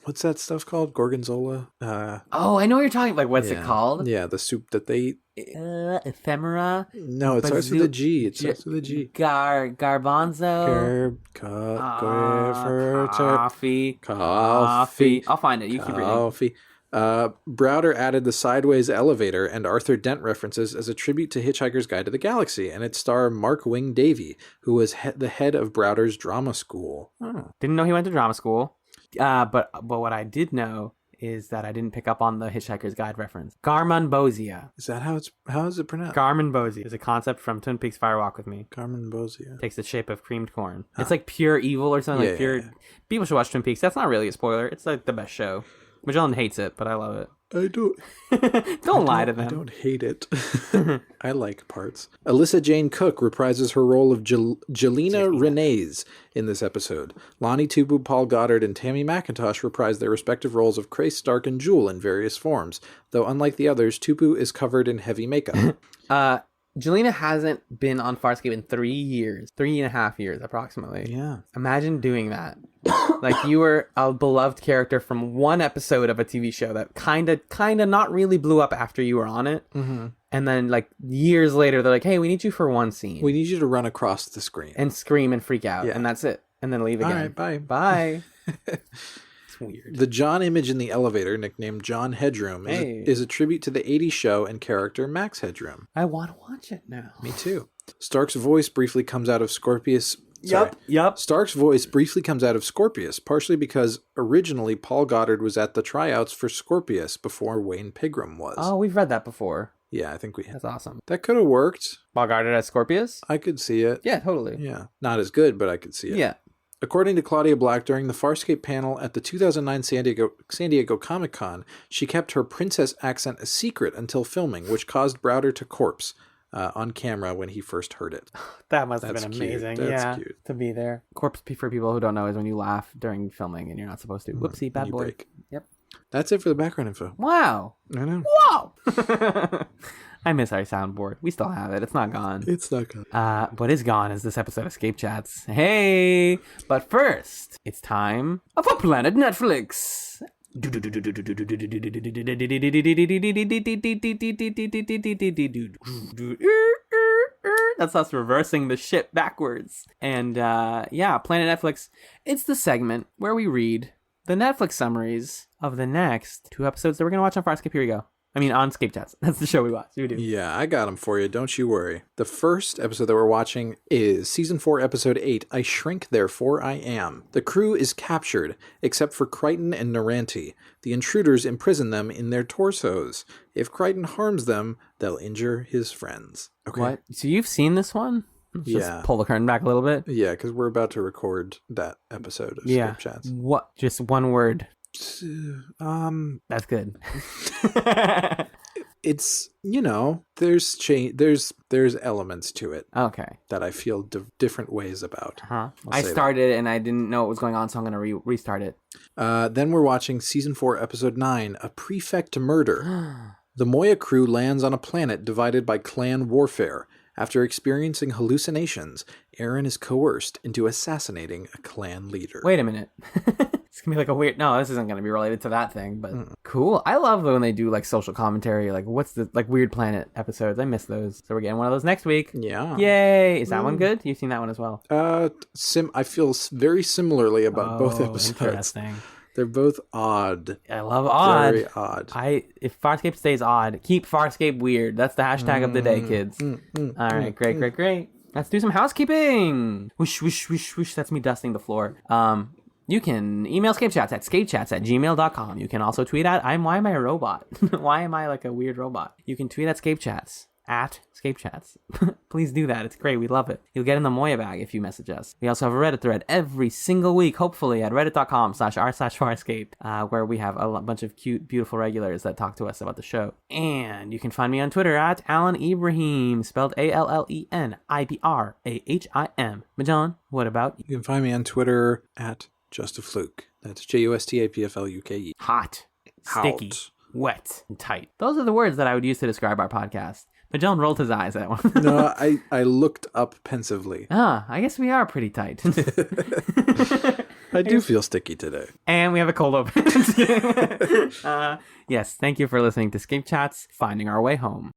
What's that stuff called? Gorgonzola? Oh, I know what you're talking about. Like, what's it called? Yeah, the soup that they eat. Ephemera? No, it starts with a G. It starts with a G. Garbanzo? Coffee. I'll find it. You keep reading. Coffee. Browder added the sideways elevator and Arthur Dent references as a tribute to Hitchhiker's Guide to the Galaxy and its star Mark Wing Davey, who was the head of Browder's drama school. Oh. Didn't know he went to drama school. But what I did know is that I didn't pick up on the Hitchhiker's Guide reference. Garmonbozia. Is that how is it pronounced? Garmonbozia is a concept from Twin Peaks Fire Walk with Me. Garmonbozia. Takes the shape of creamed corn. Huh. It's like pure evil or something. Yeah. People should watch Twin Peaks. That's not really a spoiler. It's like the best show. Magellan hates it, but I love it. I don't. Don't lie to them. I don't hate it. I like parts. Alyssa Jane Cook reprises her role of Jelena Renes in this episode. Lonnie Tupu, Paul Goddard, and Tammy McIntosh reprise their respective roles of Crace, Stark, and Jewel in various forms. Though unlike the others, Tupu is covered in heavy makeup. Jelena hasn't been on Farscape in 3 years. 3.5 years, approximately. Yeah. Imagine doing that. Like, you were a beloved character from one episode of a TV show that kind of not really blew up after you were on it. Mm-hmm. And then, like, years later, they're like, hey, we need you for one scene. We need you to run across the screen. And scream and freak out. Yeah. And that's it. And then leave again. All right, bye. Bye. It's Weird. The John image in the elevator, nicknamed John Headroom, is a tribute to the 80s show and character Max Headroom. I want to watch it now. Me too. Stark's voice briefly comes out of Scorpius. Yep. Stark's voice briefly comes out of Scorpius, partially because originally Paul Goddard was at the tryouts for Scorpius before Wayne Pigram was. Oh, we've read that before. Yeah, I think we have. That's awesome. That could have worked. Paul Goddard as Scorpius? I could see it. Yeah, totally. Yeah. Not as good, but I could see it. Yeah. According to Claudia Black, during the Farscape panel at the 2009 San Diego Comic-Con, she kept her princess accent a secret until filming, which caused Browder to corpse on camera when he first heard it. That must have been amazing. That's cute. To be there. Corpse, for people who don't know, is when you laugh during filming and you're not supposed to. Whoopsie, bad boy. Break. Yep. That's it for the background info. Wow. I know. Whoa! I miss our soundboard. We still have it. It's not gone. It's not gone. What is gone is this episode of ScapeChatz. Hey! But first, it's time for Planet Netflix. That's us reversing the ship backwards. And Planet Netflix, it's the segment where we read the Netflix summaries of the next 2 episodes that we're going to watch on Farscape. Here we go. On ScapeChatz. That's the show we watch. We do. Yeah, I got them for you. Don't you worry. The first episode that we're watching is Season 4, Episode 8, I Shrink, Therefore I Am. The crew is captured, except for Crichton and Naranti. The intruders imprison them in their torsos. If Crichton harms them, they'll injure his friends. Okay. What? So you've seen this one? Let's just pull the curtain back a little bit. Yeah, because we're about to record that episode of ScapeChatz. What? Just one word. That's good. It's, there's elements to it. Okay. That I feel different ways about. I started and I didn't know what was going on, so I'm going to restart it. Then we're watching Season 4, Episode 9, A Prefect Murder. The Moya crew lands on a planet divided by clan warfare. After experiencing hallucinations, Aaron is coerced into assassinating a clan leader. Wait a minute. It's going to be like a weird... No, this isn't going to be related to that thing, but cool. I love when they do like social commentary, like what's the Weird Planet episodes. I miss those. So we're getting one of those next week. Yeah. Yay. Is that one good? You've seen that one as well? I feel very similarly about both episodes. Interesting. They're both odd. I love odd. Very odd. If Farscape stays odd, keep Farscape weird. That's the hashtag of the day, kids. All right, great. Let's do some housekeeping. Whoosh, whoosh, whoosh, whoosh. That's me dusting the floor. You can email ScapeChatz at scapechatz@gmail.com. You can also tweet at why am I a robot? Why am I like a weird robot? You can tweet at ScapeChatz. At ScapeChatz. Please do that. It's great. We love it. You'll get in the Moyabag if you message us. We also have a Reddit thread every single week, hopefully, at reddit.com/r/Farscape, where we have a bunch of cute, beautiful regulars that talk to us about the show. And you can find me on Twitter at Alan Ibrahim, spelled ALLENIBRAHIM. Majan, what about you? You can find me on Twitter at JustAFluke. That's JUSTAPFLUKE. Hot, sticky, wet, and tight. Those are the words that I would use to describe our podcast. But John rolled his eyes at one. No, I looked up pensively. I guess we are pretty tight. I do feel sticky today. And we have a cold open. Yes, thank you for listening to ScapeChatz, Finding Our Way Home.